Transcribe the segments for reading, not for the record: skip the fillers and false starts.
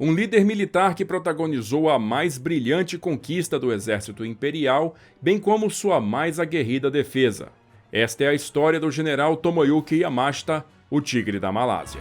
um líder militar que protagonizou a mais brilhante conquista do exército imperial, bem como sua mais aguerrida defesa. Esta é a história do general Tomoyuki Yamashita, o Tigre da Malásia.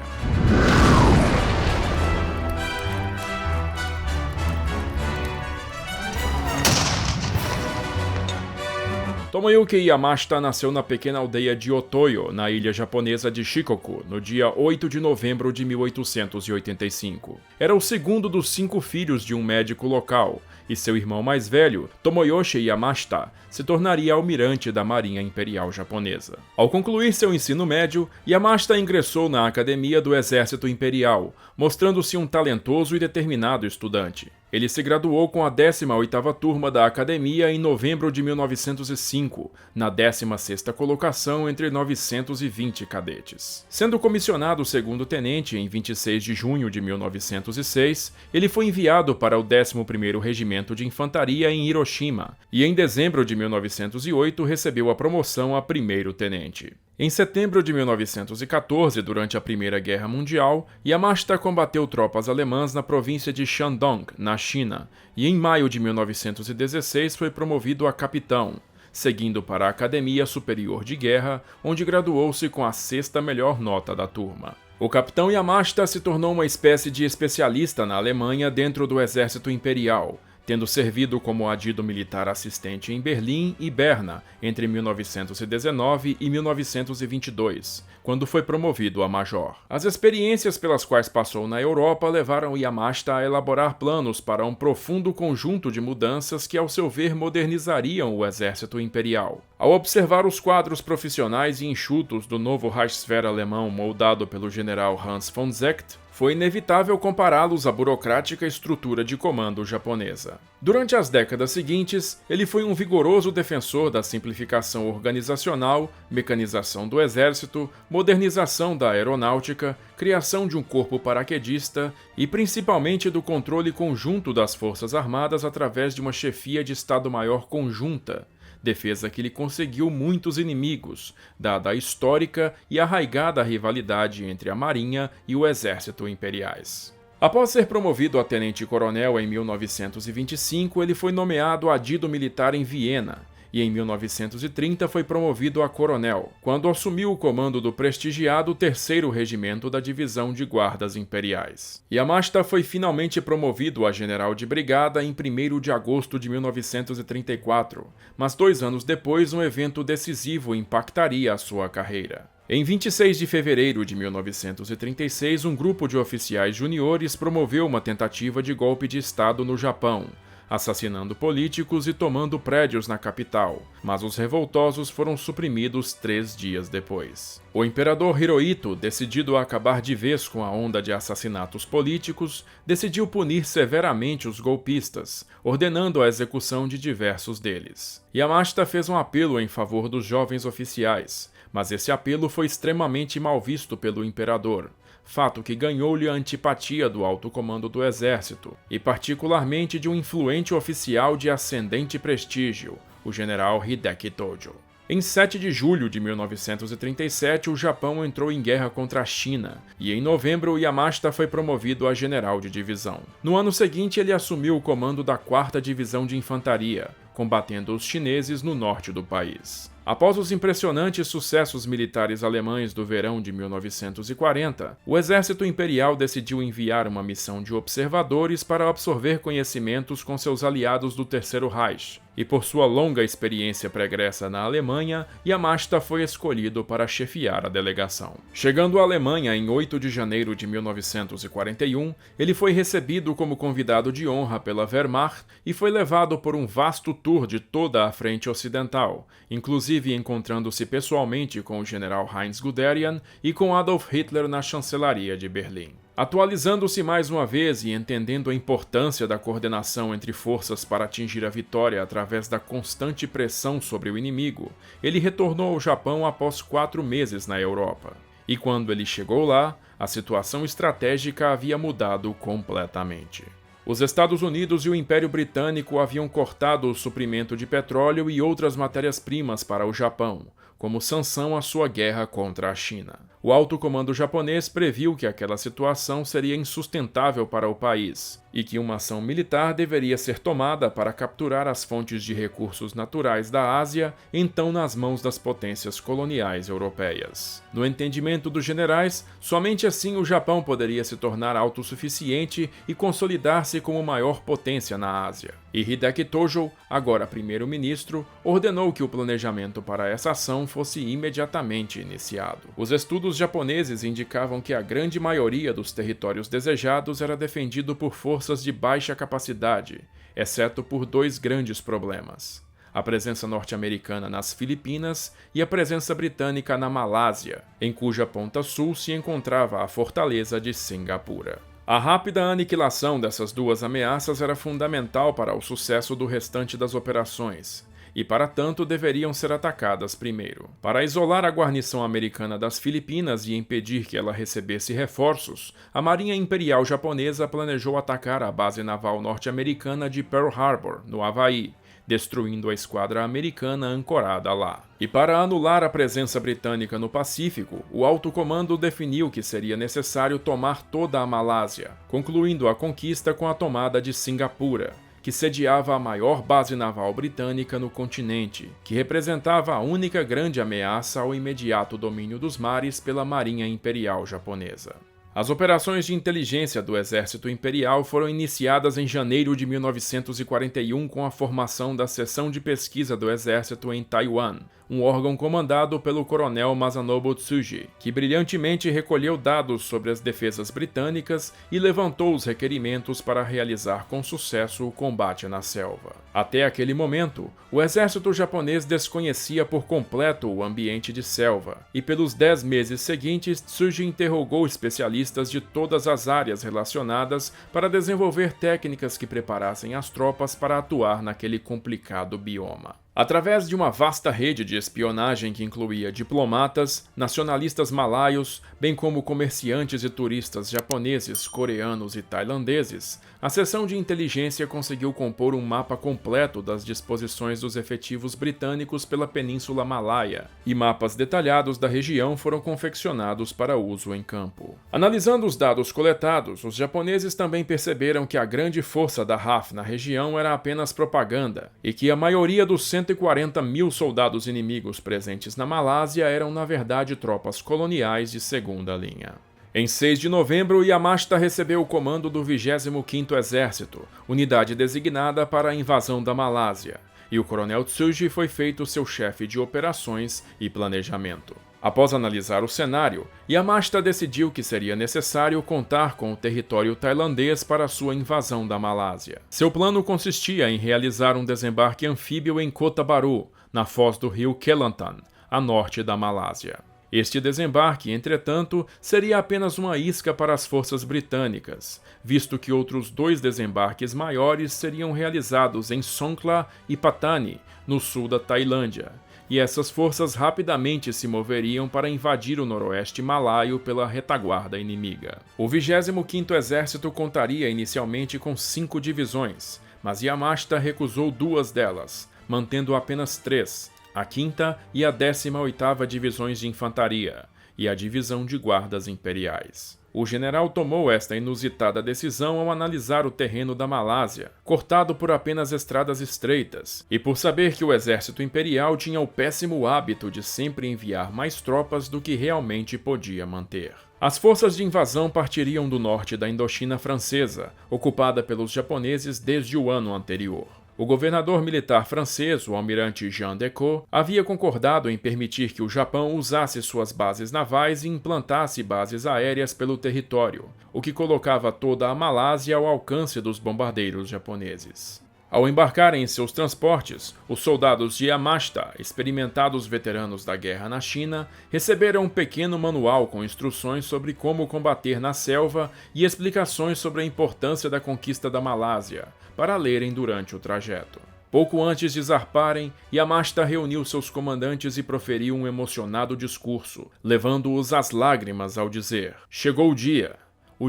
Tomoyuki Yamashita nasceu na pequena aldeia de Otoyo, na ilha japonesa de Shikoku, no dia 8 de novembro de 1885. Era o segundo dos 5 filhos de um médico local, e seu irmão mais velho, Tomoyoshi Yamashita, se tornaria almirante da Marinha Imperial Japonesa. Ao concluir seu ensino médio, Yamashita ingressou na Academia do Exército Imperial, mostrando-se um talentoso e determinado estudante. Ele se graduou com a 18ª turma da Academia em novembro de 1905, na 16ª colocação entre 920 cadetes. Sendo comissionado segundo-tenente em 26 de junho de 1906, ele foi enviado para o 11º Regimento de Infantaria em Hiroshima e em dezembro de 1908 recebeu a promoção a primeiro-tenente. Em setembro de 1914, durante a Primeira Guerra Mundial, Yamashita combateu tropas alemãs na província de Shandong, na China, e em maio de 1916 foi promovido a capitão, seguindo para a Academia Superior de Guerra, onde graduou-se com a 6ª melhor nota da turma. O capitão Yamashita se tornou uma espécie de especialista na Alemanha dentro do Exército Imperial, tendo servido como adido militar assistente em Berlim e Berna entre 1919 e 1922, quando foi promovido a major. As experiências pelas quais passou na Europa levaram Yamashita a elaborar planos para um profundo conjunto de mudanças que, ao seu ver, modernizariam o exército imperial. Ao observar os quadros profissionais e enxutos do novo Reichswehr alemão moldado pelo general Hans von Seeckt, foi inevitável compará-los à burocrática estrutura de comando japonesa. Durante as décadas seguintes, ele foi um vigoroso defensor da simplificação organizacional, mecanização do exército, modernização da aeronáutica, criação de um corpo paraquedista e principalmente do controle conjunto das Forças Armadas através de uma chefia de Estado-Maior conjunta, defesa que lhe conseguiu muitos inimigos, dada a histórica e arraigada rivalidade entre a Marinha e o Exército imperiais. Após ser promovido a tenente-coronel em 1925, ele foi nomeado adido militar em Viena, e em 1930 foi promovido a coronel, quando assumiu o comando do prestigiado 3º Regimento da Divisão de Guardas Imperiais. Yamashita foi finalmente promovido a general de brigada em 1º de agosto de 1934, mas 2 anos depois um evento decisivo impactaria a sua carreira. Em 26 de fevereiro de 1936, um grupo de oficiais juniores promoveu uma tentativa de golpe de Estado no Japão, assassinando políticos e tomando prédios na capital, mas os revoltosos foram suprimidos 3 dias depois. O imperador Hirohito, decidido a acabar de vez com a onda de assassinatos políticos, decidiu punir severamente os golpistas, ordenando a execução de diversos deles. Yamashita fez um apelo em favor dos jovens oficiais, mas esse apelo foi extremamente mal visto pelo imperador, fato que ganhou-lhe a antipatia do alto comando do exército, e particularmente de um influente oficial de ascendente prestígio, o general Hideki Tojo. Em 7 de julho de 1937, o Japão entrou em guerra contra a China, e em novembro Yamashita foi promovido a general de divisão. No ano seguinte, ele assumiu o comando da 4ª Divisão de Infantaria, combatendo os chineses no norte do país. Após os impressionantes sucessos militares alemães do verão de 1940, o exército imperial decidiu enviar uma missão de observadores para absorver conhecimentos com seus aliados do Terceiro Reich, e por sua longa experiência pregressa na Alemanha, Yamashita foi escolhido para chefiar a delegação. Chegando à Alemanha em 8 de janeiro de 1941, ele foi recebido como convidado de honra pela Wehrmacht e foi levado por um vasto tour de toda a frente ocidental, inclusive encontrando-se pessoalmente com o general Heinz Guderian e com Adolf Hitler na chancelaria de Berlim. Atualizando-se mais uma vez e entendendo a importância da coordenação entre forças para atingir a vitória através da constante pressão sobre o inimigo, ele retornou ao Japão após 4 meses na Europa. E quando ele chegou lá, a situação estratégica havia mudado completamente. Os Estados Unidos e o Império Britânico haviam cortado o suprimento de petróleo e outras matérias-primas para o Japão, como sanção à sua guerra contra a China. O alto comando japonês previu que aquela situação seria insustentável para o país e que uma ação militar deveria ser tomada para capturar as fontes de recursos naturais da Ásia, então nas mãos das potências coloniais europeias. No entendimento dos generais, somente assim o Japão poderia se tornar autossuficiente e consolidar-se como maior potência na Ásia. E Hideki Tojo, agora primeiro-ministro, ordenou que o planejamento para essa ação fosse imediatamente iniciado. Os estudos japoneses indicavam que a grande maioria dos territórios desejados era defendido por forças de baixa capacidade, exceto por dois grandes problemas: a presença norte-americana nas Filipinas e a presença britânica na Malásia, em cuja ponta sul se encontrava a fortaleza de Singapura. A rápida aniquilação dessas duas ameaças era fundamental para o sucesso do restante das operações, e para tanto deveriam ser atacadas primeiro. Para isolar a guarnição americana das Filipinas e impedir que ela recebesse reforços, a Marinha Imperial Japonesa planejou atacar a base naval norte-americana de Pearl Harbor, no Havaí, destruindo a esquadra americana ancorada lá. E para anular a presença britânica no Pacífico, o alto comando definiu que seria necessário tomar toda a Malásia, concluindo a conquista com a tomada de Singapura, que sediava a maior base naval britânica no continente, que representava a única grande ameaça ao imediato domínio dos mares pela Marinha Imperial Japonesa. As operações de inteligência do Exército Imperial foram iniciadas em janeiro de 1941 com a formação da Seção de Pesquisa do Exército em Taiwan, um órgão comandado pelo coronel Masanobu Tsuji, que brilhantemente recolheu dados sobre as defesas britânicas e levantou os requerimentos para realizar com sucesso o combate na selva. Até aquele momento, o exército japonês desconhecia por completo o ambiente de selva, e pelos 10 meses seguintes Tsuji interrogou especialistas de todas as áreas relacionadas para desenvolver técnicas que preparassem as tropas para atuar naquele complicado bioma. Através de uma vasta rede de espionagem que incluía diplomatas, nacionalistas malaios, bem como comerciantes e turistas japoneses, coreanos e tailandeses, a seção de inteligência conseguiu compor um mapa completo das disposições dos efetivos britânicos pela Península Malaia, e mapas detalhados da região foram confeccionados para uso em campo. Analisando os dados coletados, os japoneses também perceberam que a grande força da RAF na região era apenas propaganda, e que a maioria dos 140 mil soldados inimigos presentes na Malásia eram, na verdade, tropas coloniais de segunda linha. Em 6 de novembro, Yamashita recebeu o comando do 25º Exército, unidade designada para a invasão da Malásia, e o coronel Tsuji foi feito seu chefe de operações e planejamento. Após analisar o cenário, Yamashita decidiu que seria necessário contar com o território tailandês para sua invasão da Malásia. Seu plano consistia em realizar um desembarque anfíbio em Kota Bharu, na foz do rio Kelantan, a norte da Malásia. Este desembarque, entretanto, seria apenas uma isca para as forças britânicas, visto que outros 2 desembarques maiores seriam realizados em Songkhla e Patani, no sul da Tailândia, e essas forças rapidamente se moveriam para invadir o noroeste malaio pela retaguarda inimiga. O 25º Exército contaria inicialmente com 5 divisões, mas Yamashita recusou 2 delas, mantendo apenas 3, a 5ª e a 18ª Divisões de Infantaria, e a Divisão de Guardas Imperiais. O general tomou esta inusitada decisão ao analisar o terreno da Malásia, cortado por apenas estradas estreitas, e por saber que o exército imperial tinha o péssimo hábito de sempre enviar mais tropas do que realmente podia manter. As forças de invasão partiriam do norte da Indochina francesa, ocupada pelos japoneses desde o ano anterior. O governador militar francês, o almirante Jean Decaux, havia concordado em permitir que o Japão usasse suas bases navais e implantasse bases aéreas pelo território, o que colocava toda a Malásia ao alcance dos bombardeiros japoneses. Ao embarcarem em seus transportes, os soldados de Yamashita, experimentados veteranos da guerra na China, receberam um pequeno manual com instruções sobre como combater na selva e explicações sobre a importância da conquista da Malásia, para lerem durante o trajeto. Pouco antes de zarparem, Yamashita reuniu seus comandantes e proferiu um emocionado discurso, levando-os às lágrimas ao dizer: "Chegou o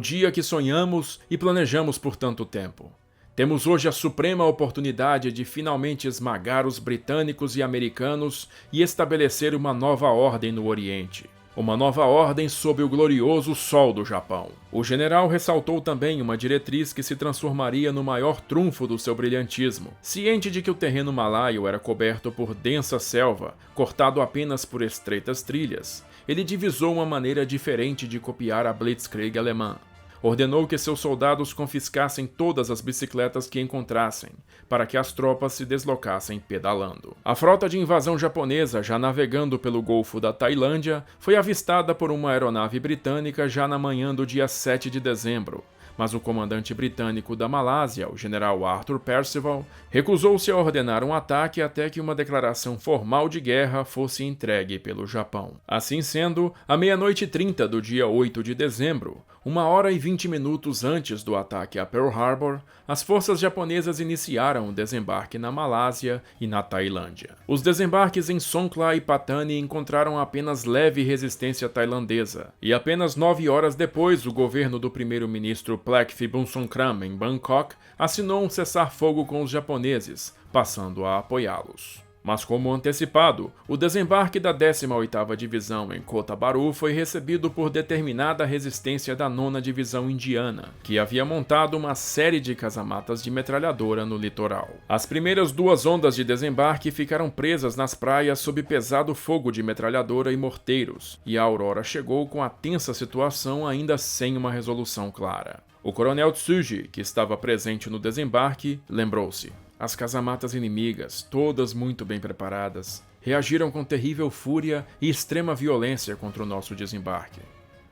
dia que sonhamos e planejamos por tanto tempo. Temos hoje a suprema oportunidade de finalmente esmagar os britânicos e americanos e estabelecer uma nova ordem no Oriente. uma nova ordem sob o glorioso sol do Japão. O general ressaltou também uma diretriz que se transformaria no maior trunfo do seu brilhantismo. Ciente de que o terreno malaio era coberto por densa selva, cortado apenas por estreitas trilhas, ele divisou uma maneira diferente de copiar a Blitzkrieg alemã. Ordenou que seus soldados confiscassem todas as bicicletas que encontrassem, para que as tropas se deslocassem pedalando. A frota de invasão japonesa, já navegando pelo Golfo da Tailândia, foi avistada por uma aeronave britânica já na manhã do dia 7 de dezembro, mas o comandante britânico da Malásia, o general Arthur Percival, recusou-se a ordenar um ataque até que uma declaração formal de guerra fosse entregue pelo Japão. Assim sendo, à 00:30 do dia 8 de dezembro, 1h20 antes do ataque a Pearl Harbor, as forças japonesas iniciaram o desembarque na Malásia e na Tailândia. Os desembarques em Songkhla e Patani encontraram apenas leve resistência tailandesa, e apenas 9 horas depois o governo do primeiro-ministro Plek Bumsongkhram em Bangkok assinou um cessar-fogo com os japoneses, passando a apoiá-los. Mas como antecipado, o desembarque da 18ª Divisão em Kota Bharu foi recebido por determinada resistência da 9ª Divisão Indiana, que havia montado uma série de casamatas de metralhadora no litoral. As primeiras 2 ondas de desembarque ficaram presas nas praias sob pesado fogo de metralhadora e morteiros, e a Aurora chegou com a tensa situação ainda sem uma resolução clara. O coronel Tsuji, que estava presente no desembarque, lembrou-se. As casamatas inimigas, todas muito bem preparadas, reagiram com terrível fúria e extrema violência contra o nosso desembarque.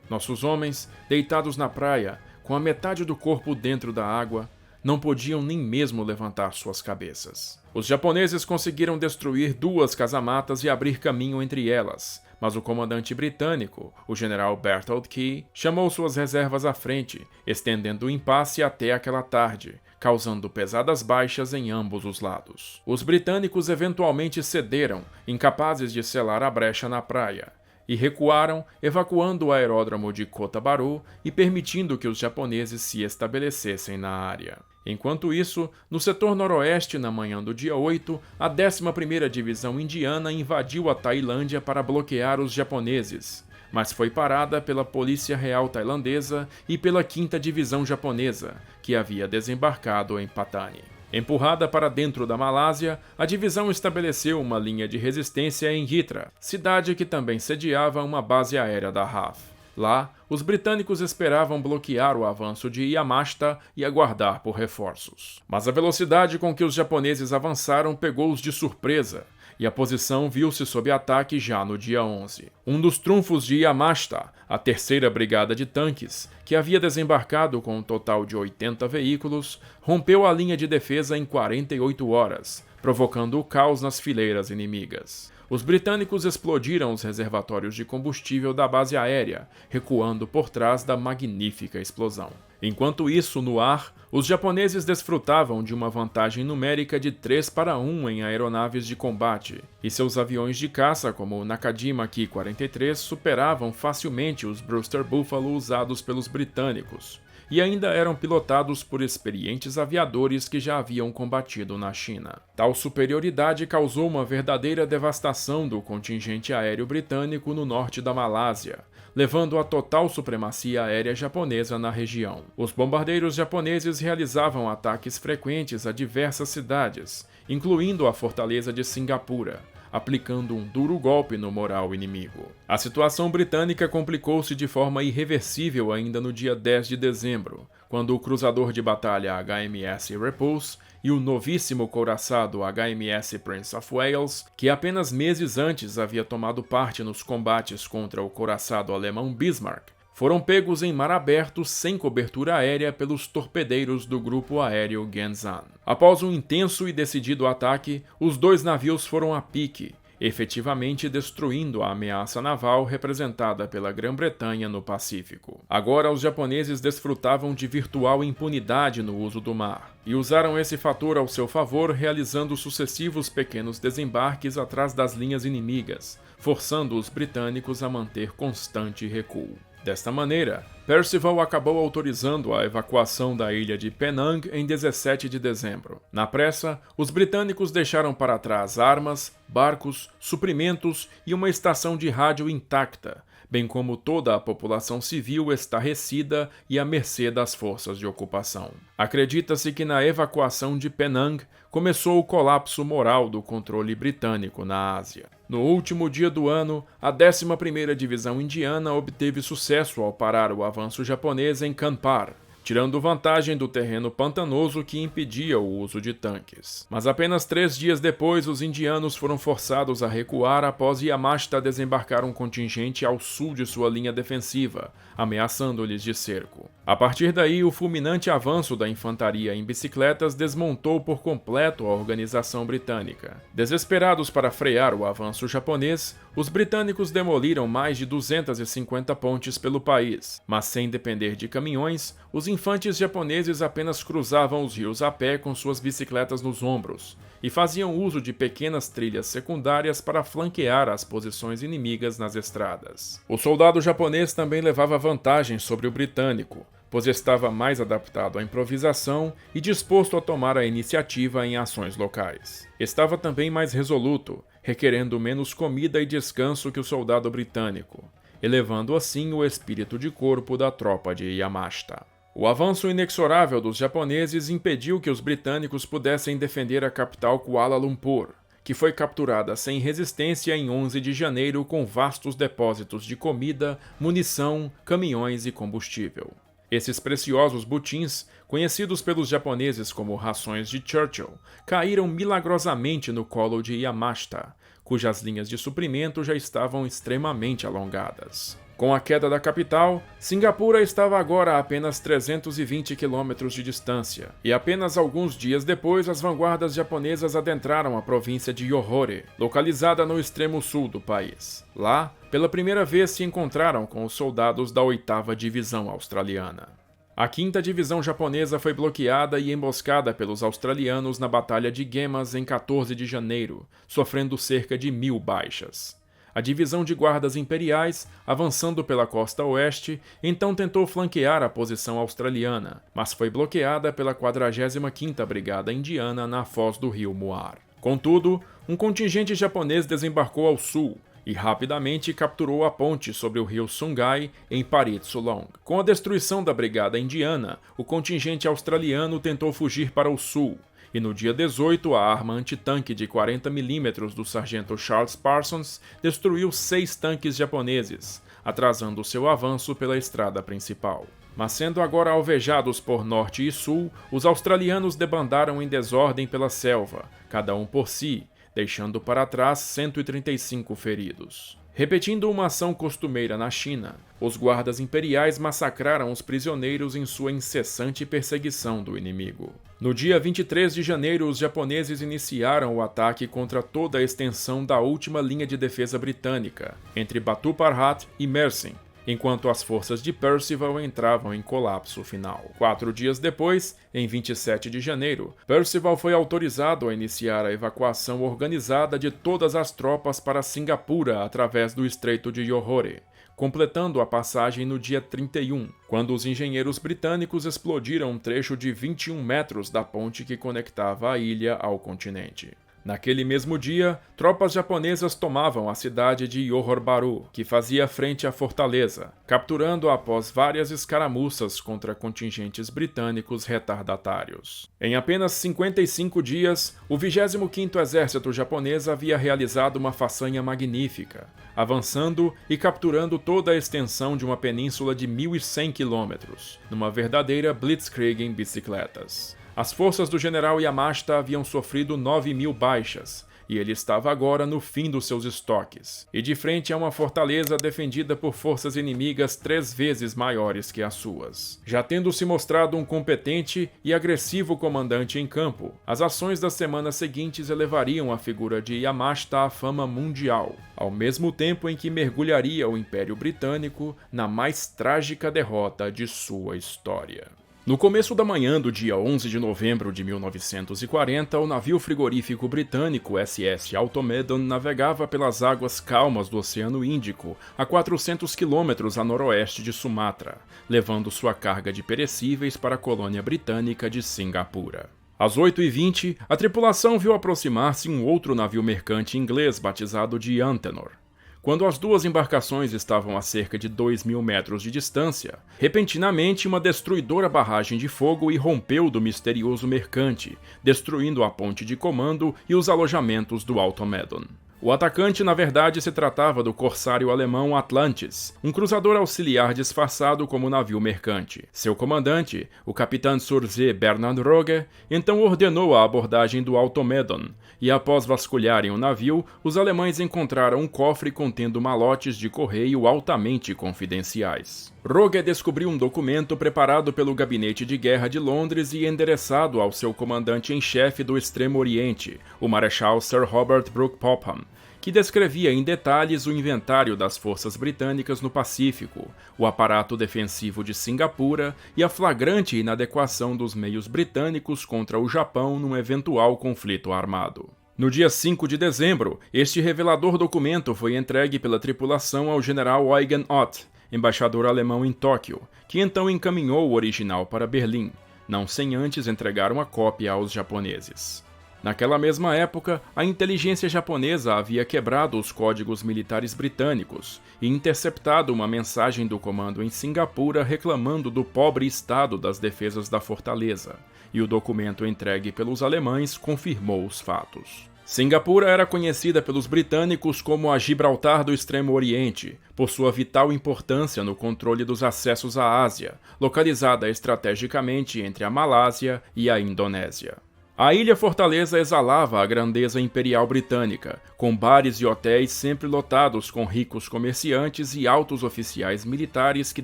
Nossos homens, deitados na praia, com a metade do corpo dentro da água, não podiam nem mesmo levantar suas cabeças. Os japoneses conseguiram destruir 2 casamatas e abrir caminho entre elas, mas o comandante britânico, o general Berthold Key, chamou suas reservas à frente, estendendo o impasse até aquela tarde, causando pesadas baixas em ambos os lados. Os britânicos eventualmente cederam, incapazes de selar a brecha na praia, e recuaram, evacuando o aeródromo de Kota Bharu e permitindo que os japoneses se estabelecessem na área. Enquanto isso, no setor noroeste, na manhã do dia 8, a 11ª Divisão Indiana invadiu a Tailândia para bloquear os japoneses, mas foi parada pela Polícia Real Tailandesa e pela 5ª Divisão Japonesa, que havia desembarcado em Patani. Empurrada para dentro da Malásia, a divisão estabeleceu uma linha de resistência em Hitra, cidade que também sediava uma base aérea da RAF. Lá, os britânicos esperavam bloquear o avanço de Yamashita e aguardar por reforços. Mas a velocidade com que os japoneses avançaram pegou-os de surpresa, e a posição viu-se sob ataque já no dia 11. Um dos trunfos de Yamashita, a 3ª Brigada de Tanques, que havia desembarcado com um total de 80 veículos, rompeu a linha de defesa em 48 horas, provocando o caos nas fileiras inimigas. Os britânicos explodiram os reservatórios de combustível da base aérea, recuando por trás da magnífica explosão. Enquanto isso, no ar, os japoneses desfrutavam de uma vantagem numérica de 3-1 em aeronaves de combate, e seus aviões de caça, como o Nakajima Ki-43, superavam facilmente os Brewster Buffalo usados pelos britânicos, e ainda eram pilotados por experientes aviadores que já haviam combatido na China. Tal superioridade causou uma verdadeira devastação do contingente aéreo britânico no norte da Malásia, levando à total supremacia aérea japonesa na região. Os bombardeiros japoneses realizavam ataques frequentes a diversas cidades, incluindo a fortaleza de Singapura, aplicando um duro golpe no moral inimigo. A situação britânica complicou-se de forma irreversível ainda no dia 10 de dezembro, quando o cruzador de batalha HMS Repulse e o novíssimo couraçado HMS Prince of Wales, que apenas meses antes havia tomado parte nos combates contra o couraçado alemão Bismarck, foram pegos em mar aberto sem cobertura aérea pelos torpedeiros do grupo aéreo Genzan. Após um intenso e decidido ataque, os 2 navios foram a pique, efetivamente destruindo a ameaça naval representada pela Grã-Bretanha no Pacífico. Agora os japoneses desfrutavam de virtual impunidade no uso do mar, e usaram esse fator ao seu favor realizando sucessivos pequenos desembarques atrás das linhas inimigas, forçando os britânicos a manter constante recuo. Desta maneira, Percival acabou autorizando a evacuação da ilha de Penang em 17 de dezembro. Na pressa, os britânicos deixaram para trás armas, barcos, suprimentos e uma estação de rádio intacta, bem como toda a população civil estarrecida e à mercê das forças de ocupação. Acredita-se que na evacuação de Penang começou o colapso moral do controle britânico na Ásia. No último dia do ano, a 11ª Divisão Indiana obteve sucesso ao parar o avanço japonês em Kanpar, tirando vantagem do terreno pantanoso que impedia o uso de tanques. Mas apenas 3 dias depois, os indianos foram forçados a recuar após Yamashita desembarcar um contingente ao sul de sua linha defensiva, ameaçando-lhes de cerco. A partir daí, o fulminante avanço da infantaria em bicicletas desmontou por completo a organização britânica. Desesperados para frear o avanço japonês, os britânicos demoliram mais de 250 pontes pelo país, mas sem depender de caminhões, os infantes japoneses apenas cruzavam os rios a pé com suas bicicletas nos ombros e faziam uso de pequenas trilhas secundárias para flanquear as posições inimigas nas estradas. O soldado japonês também levava vantagem sobre o britânico, pois estava mais adaptado à improvisação e disposto a tomar a iniciativa em ações locais. Estava também mais resoluto, requerendo menos comida e descanso que o soldado britânico, elevando assim o espírito de corpo da tropa de Yamashita. O avanço inexorável dos japoneses impediu que os britânicos pudessem defender a capital Kuala Lumpur, que foi capturada sem resistência em 11 de janeiro com vastos depósitos de comida, munição, caminhões e combustível. Esses preciosos botins, conhecidos pelos japoneses como rações de Churchill, caíram milagrosamente no colo de Yamashita, cujas linhas de suprimento já estavam extremamente alongadas. Com a queda da capital, Singapura estava agora a apenas 320 quilômetros de distância, e apenas alguns dias depois as vanguardas japonesas adentraram a província de Johore, localizada no extremo sul do país. Lá, pela primeira vez se encontraram com os soldados da 8ª Divisão Australiana. A 5ª Divisão Japonesa foi bloqueada e emboscada pelos australianos na Batalha de Gemas em 14 de janeiro, sofrendo cerca de 1000 baixas. A divisão de guardas imperiais, avançando pela costa oeste, então tentou flanquear a posição australiana, mas foi bloqueada pela 45ª Brigada Indiana na foz do rio Muar. Contudo, um contingente japonês desembarcou ao sul e rapidamente capturou a ponte sobre o rio Sungai em Parit Sulong. Com a destruição da Brigada Indiana, o contingente australiano tentou fugir para o sul, e no dia 18 a arma antitanque de 40 mm do sargento Charles Parsons destruiu 6 tanques japoneses, atrasando seu avanço pela estrada principal. Mas sendo agora alvejados por norte e sul, os australianos debandaram em desordem pela selva, cada um por si, deixando para trás 135 feridos. Repetindo uma ação costumeira na China, os guardas imperiais massacraram os prisioneiros em sua incessante perseguição do inimigo. No dia 23 de janeiro, os japoneses iniciaram o ataque contra toda a extensão da última linha de defesa britânica, entre Batu Parhat e Mersin, enquanto as forças de Percival entravam em colapso final. 4 dias depois, em 27 de janeiro, Percival foi autorizado a iniciar a evacuação organizada de todas as tropas para Singapura através do Estreito de Johore, completando a passagem no dia 31, quando os engenheiros britânicos explodiram um trecho de 21 metros da ponte que conectava a ilha ao continente. Naquele mesmo dia, tropas japonesas tomavam a cidade de Johor Bahru, que fazia frente à fortaleza, capturando-a após várias escaramuças contra contingentes britânicos retardatários. Em apenas 55 dias, o 25º Exército japonês havia realizado uma façanha magnífica, avançando e capturando toda a extensão de uma península de 1.100 quilômetros, numa verdadeira blitzkrieg em bicicletas. As forças do general Yamashita haviam sofrido 9.000 baixas, e ele estava agora no fim dos seus estoques, e de frente a uma fortaleza defendida por forças inimigas 3 vezes maiores que as suas. Já tendo se mostrado um competente e agressivo comandante em campo, as ações das semanas seguintes elevariam a figura de Yamashita à fama mundial, ao mesmo tempo em que mergulharia o Império Britânico na mais trágica derrota de sua história. No começo da manhã do dia 11 de novembro de 1940, o navio frigorífico britânico SS Automedon navegava pelas águas calmas do Oceano Índico, a 400 quilômetros a noroeste de Sumatra, levando sua carga de perecíveis para a colônia britânica de Singapura. Às 8h20, a tripulação viu aproximar-se um outro navio mercante inglês batizado de Antenor. Quando as duas embarcações estavam a cerca de 2.000 metros de distância, repentinamente uma destruidora barragem de fogo irrompeu do misterioso mercante, destruindo a ponte de comando e os alojamentos do Automedon. O atacante, na verdade, se tratava do corsário alemão Atlantis, um cruzador auxiliar disfarçado como navio mercante. Seu comandante, o capitão Sursee Bernhard Rogge, então ordenou a abordagem do Automedon, e após vasculharem o navio, os alemães encontraram um cofre contendo malotes de correio altamente confidenciais. Rogge descobriu um documento preparado pelo Gabinete de Guerra de Londres e endereçado ao seu comandante em chefe do Extremo Oriente, o Marechal Sir Robert Brooke Popham, que descrevia em detalhes o inventário das forças britânicas no Pacífico, o aparato defensivo de Singapura e a flagrante inadequação dos meios britânicos contra o Japão num eventual conflito armado. No dia 5 de dezembro, este revelador documento foi entregue pela tripulação ao general Eugen Ott, embaixador alemão em Tóquio, que então encaminhou o original para Berlim, não sem antes entregar uma cópia aos japoneses. Naquela mesma época, a inteligência japonesa havia quebrado os códigos militares britânicos e interceptado uma mensagem do comando em Singapura reclamando do pobre estado das defesas da fortaleza, e o documento entregue pelos alemães confirmou os fatos. Singapura era conhecida pelos britânicos como a Gibraltar do Extremo Oriente, por sua vital importância no controle dos acessos à Ásia, localizada estrategicamente entre a Malásia e a Indonésia. A ilha-fortaleza exalava a grandeza imperial britânica, com bares e hotéis sempre lotados com ricos comerciantes e altos oficiais militares que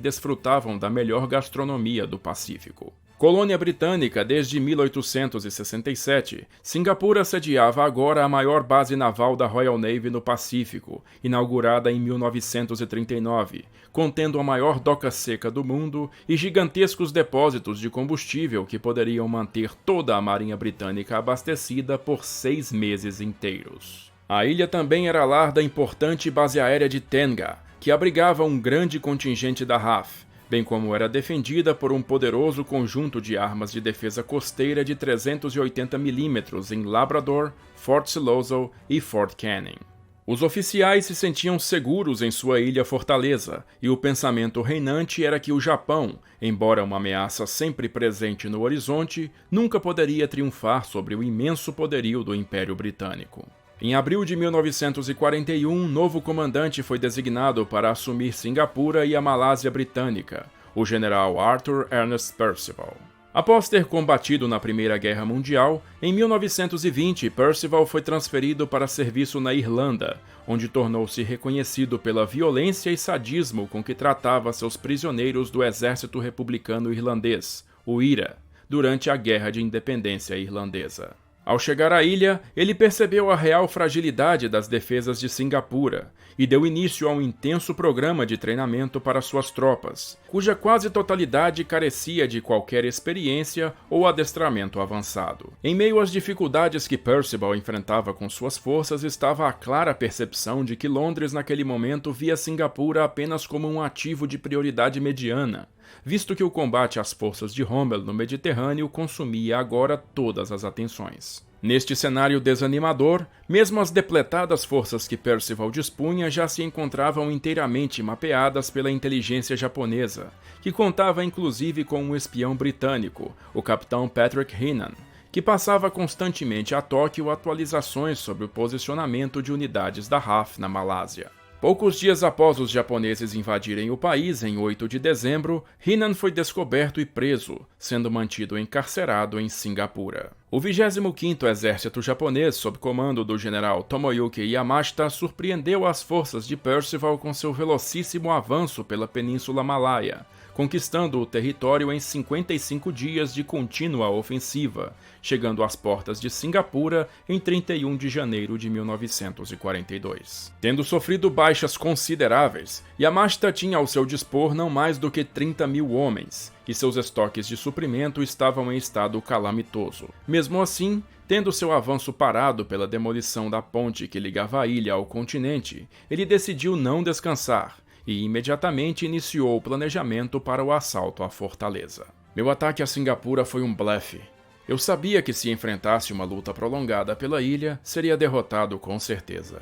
desfrutavam da melhor gastronomia do Pacífico. Colônia britânica desde 1867, Singapura sediava agora a maior base naval da Royal Navy no Pacífico, inaugurada em 1939, contendo a maior doca seca do mundo e gigantescos depósitos de combustível que poderiam manter toda a marinha britânica abastecida por 6 meses inteiros. A ilha também era lar da importante base aérea de Tenga, que abrigava um grande contingente da RAF, bem como era defendida por um poderoso conjunto de armas de defesa costeira de 380 mm em Labrador, Fort Siloso e Fort Canning. Os oficiais se sentiam seguros em sua ilha-fortaleza, e o pensamento reinante era que o Japão, embora uma ameaça sempre presente no horizonte, nunca poderia triunfar sobre o imenso poderio do Império Britânico. Em abril de 1941, um novo comandante foi designado para assumir Singapura e a Malásia Britânica, o general Arthur Ernest Percival. Após ter combatido na Primeira Guerra Mundial, em 1920 Percival foi transferido para serviço na Irlanda, onde tornou-se reconhecido pela violência e sadismo com que tratava seus prisioneiros do Exército Republicano Irlandês, o IRA, durante a Guerra de Independência Irlandesa. Ao chegar à ilha, ele percebeu a real fragilidade das defesas de Singapura e deu início a um intenso programa de treinamento para suas tropas, cuja quase totalidade carecia de qualquer experiência ou adestramento avançado. Em meio às dificuldades que Percival enfrentava com suas forças estava a clara percepção de que Londres naquele momento via Singapura apenas como um ativo de prioridade mediana, visto que o combate às forças de Rommel no Mediterrâneo consumia agora todas as atenções. Neste cenário desanimador, mesmo as depletadas forças que Percival dispunha já se encontravam inteiramente mapeadas pela inteligência japonesa, que contava inclusive com um espião britânico, o capitão Patrick Heenan, que passava constantemente a Tóquio atualizações sobre o posicionamento de unidades da RAF na Malásia. Poucos dias após os japoneses invadirem o país, em 8 de dezembro, Heenan foi descoberto e preso, sendo mantido encarcerado em Singapura. O 25º Exército Japonês, sob comando do general Tomoyuki Yamashita, surpreendeu as forças de Percival com seu velocíssimo avanço pela Península Malaia, conquistando o território em 55 dias de contínua ofensiva, chegando às portas de Singapura em 31 de janeiro de 1942. Tendo sofrido baixas consideráveis, Yamashita tinha ao seu dispor não mais do que 30.000 homens, e seus estoques de suprimento estavam em estado calamitoso. Mesmo assim, tendo seu avanço parado pela demolição da ponte que ligava a ilha ao continente, ele decidiu não descansar, e imediatamente iniciou o planejamento para o assalto à fortaleza. Meu ataque a Singapura foi um blefe. Eu sabia que se enfrentasse uma luta prolongada pela ilha, seria derrotado com certeza.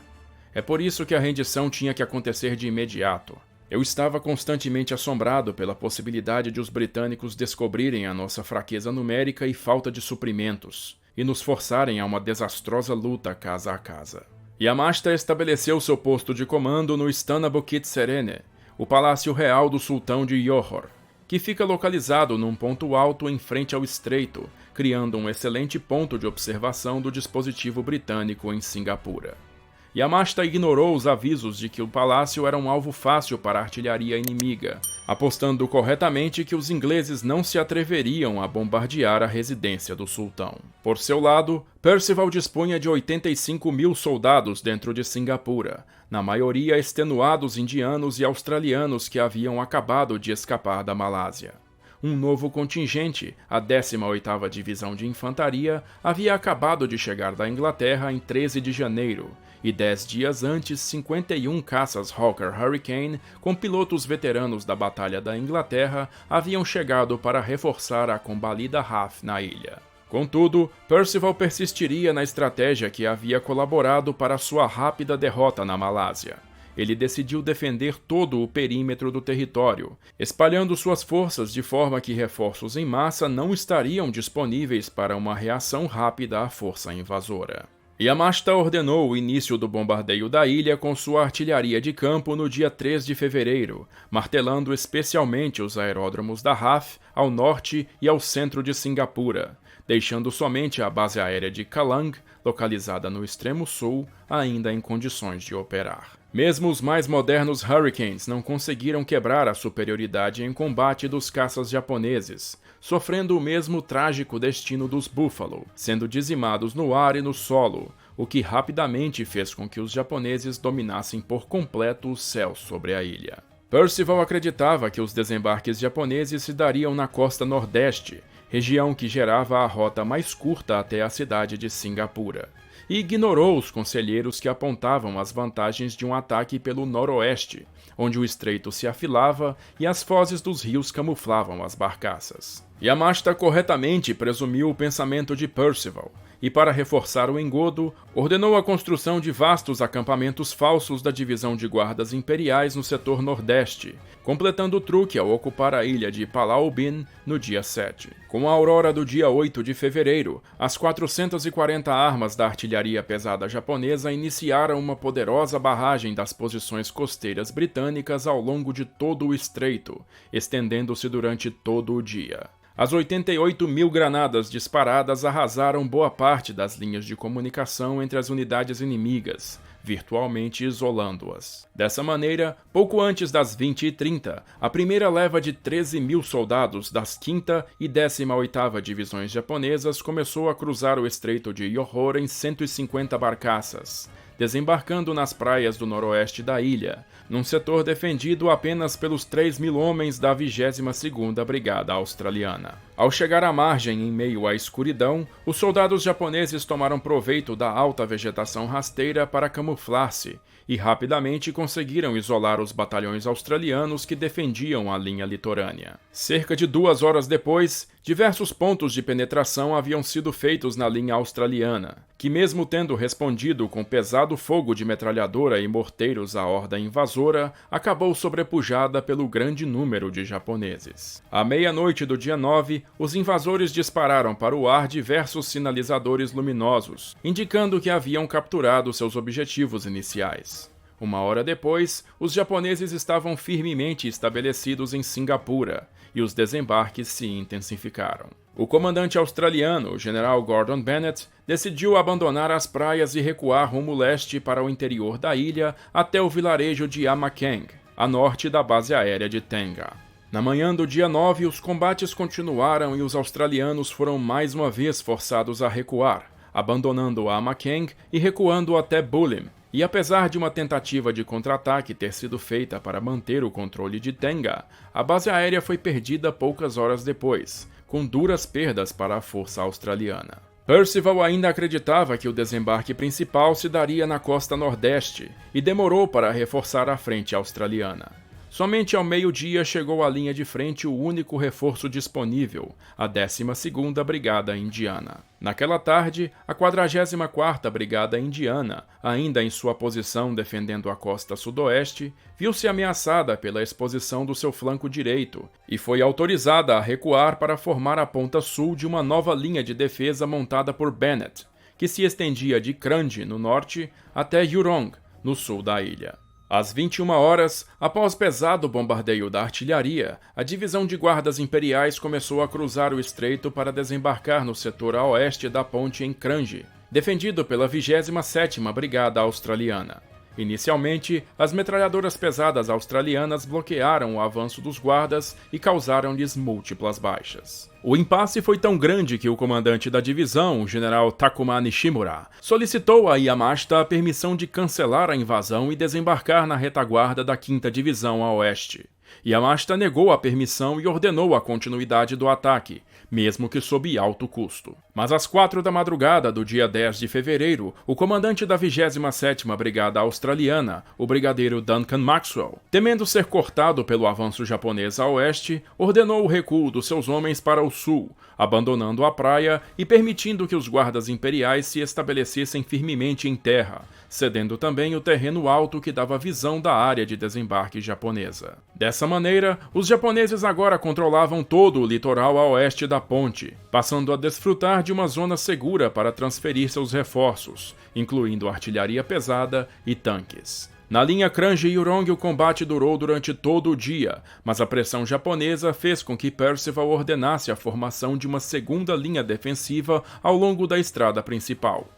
É por isso que a rendição tinha que acontecer de imediato. Eu estava constantemente assombrado pela possibilidade de os britânicos descobrirem a nossa fraqueza numérica e falta de suprimentos, e nos forçarem a uma desastrosa luta casa a casa. Yamashita estabeleceu seu posto de comando no Istana Bukit Serene, o palácio real do sultão de Johor, que fica localizado num ponto alto em frente ao estreito, criando um excelente ponto de observação do dispositivo britânico em Singapura. Yamashita ignorou os avisos de que o palácio era um alvo fácil para a artilharia inimiga, apostando corretamente que os ingleses não se atreveriam a bombardear a residência do sultão. Por seu lado, Percival dispunha de 85.000 soldados dentro de Singapura, na maioria extenuados indianos e australianos que haviam acabado de escapar da Malásia. Um novo contingente, a 18ª Divisão de Infantaria, havia acabado de chegar da Inglaterra em 13 de janeiro, e 10 dias antes 51 caças Hawker Hurricane, com pilotos veteranos da Batalha da Inglaterra, haviam chegado para reforçar a combalida RAF na ilha. Contudo, Percival persistiria na estratégia que havia colaborado para sua rápida derrota na Malásia. Ele decidiu defender todo o perímetro do território, espalhando suas forças de forma que reforços em massa não estariam disponíveis para uma reação rápida à força invasora. Yamashita ordenou o início do bombardeio da ilha com sua artilharia de campo no dia 3 de fevereiro, martelando especialmente os aeródromos da RAF ao norte e ao centro de Singapura, deixando somente a base aérea de Kallang, localizada no extremo sul, ainda em condições de operar. Mesmo os mais modernos Hurricanes não conseguiram quebrar a superioridade em combate dos caças japoneses, sofrendo o mesmo trágico destino dos Buffalo, sendo dizimados no ar e no solo, o que rapidamente fez com que os japoneses dominassem por completo o céu sobre a ilha. Percival acreditava que os desembarques japoneses se dariam na costa nordeste, região que gerava a rota mais curta até a cidade de Singapura, e ignorou os conselheiros que apontavam as vantagens de um ataque pelo noroeste, onde o estreito se afilava e as fozes dos rios camuflavam as barcaças. Yamashita corretamente presumiu o pensamento de Percival, e para reforçar o engodo, ordenou a construção de vastos acampamentos falsos da divisão de guardas imperiais no setor nordeste, completando o truque ao ocupar a ilha de Palau Bin no dia 7. Com a aurora do dia 8 de fevereiro, as 440 armas da artilharia pesada japonesa iniciaram uma poderosa barragem das posições costeiras britânicas ao longo de todo o estreito, estendendo-se durante todo o dia. As 88.000 granadas disparadas arrasaram boa parte das linhas de comunicação entre as unidades inimigas, virtualmente isolando-as. Dessa maneira, pouco antes das 20h30, a primeira leva de 13.000 soldados das 5ª e 18ª Divisões japonesas começou a cruzar o estreito de Johor em 150 barcaças, desembarcando nas praias do noroeste da ilha, num setor defendido apenas pelos 3.000 homens da 22ª Brigada Australiana. Ao chegar à margem em meio à escuridão, os soldados japoneses tomaram proveito da alta vegetação rasteira para camuflar-se e rapidamente conseguiram isolar os batalhões australianos que defendiam a linha litorânea. Cerca de 2 horas depois, diversos pontos de penetração haviam sido feitos na linha australiana, que mesmo tendo respondido com pesado fogo de metralhadora e morteiros à horda invasora, acabou sobrepujada pelo grande número de japoneses. À meia-noite do dia 9, os invasores dispararam para o ar diversos sinalizadores luminosos, indicando que haviam capturado seus objetivos iniciais. 1 hora depois, os japoneses estavam firmemente estabelecidos em Singapura, e os desembarques se intensificaram. O comandante australiano, o general Gordon Bennett, decidiu abandonar as praias e recuar rumo leste para o interior da ilha até o vilarejo de Amakeng, a norte da base aérea de Tenga. Na manhã do dia 9, os combates continuaram e os australianos foram mais uma vez forçados a recuar, abandonando Amakeng e recuando até Bulim. E apesar de uma tentativa de contra-ataque ter sido feita para manter o controle de Tenga, a base aérea foi perdida poucas horas depois, com duras perdas para a força australiana. Percival ainda acreditava que o desembarque principal se daria na costa nordeste e demorou para reforçar a frente australiana. Somente ao meio-dia chegou à linha de frente o único reforço disponível, a 12ª Brigada Indiana. Naquela tarde, a 44ª Brigada Indiana, ainda em sua posição defendendo a costa sudoeste, viu-se ameaçada pela exposição do seu flanco direito e foi autorizada a recuar para formar a ponta sul de uma nova linha de defesa montada por Bennett, que se estendia de Cranji, no norte, até Hurong, no sul da ilha. Às 21 horas, após pesado bombardeio da artilharia, a divisão de guardas imperiais começou a cruzar o estreito para desembarcar no setor a oeste da ponte em Cranji, defendido pela 27ª Brigada Australiana. Inicialmente, as metralhadoras pesadas australianas bloquearam o avanço dos guardas e causaram-lhes múltiplas baixas. O impasse foi tão grande que o comandante da divisão, o general Takuma Nishimura, solicitou a Yamashita a permissão de cancelar a invasão e desembarcar na retaguarda da 5ª Divisão a oeste. Yamashita negou a permissão e ordenou a continuidade do ataque, mesmo que sob alto custo. Mas às 4 da madrugada do dia 10 de fevereiro, o comandante da 27ª Brigada Australiana, o brigadeiro Duncan Maxwell, temendo ser cortado pelo avanço japonês a oeste, ordenou o recuo dos seus homens para o sul, abandonando a praia e permitindo que os guardas imperiais se estabelecessem firmemente em terra, cedendo também o terreno alto que dava visão da área de desembarque japonesa. Dessa maneira, os japoneses agora controlavam todo o litoral a oeste da ponte, passando a desfrutar de uma zona segura para transferir seus reforços, incluindo artilharia pesada e tanques. Na linha Cranji-Hurong o combate durou durante todo o dia, mas a pressão japonesa fez com que Percival ordenasse a formação de uma segunda linha defensiva ao longo da estrada principal.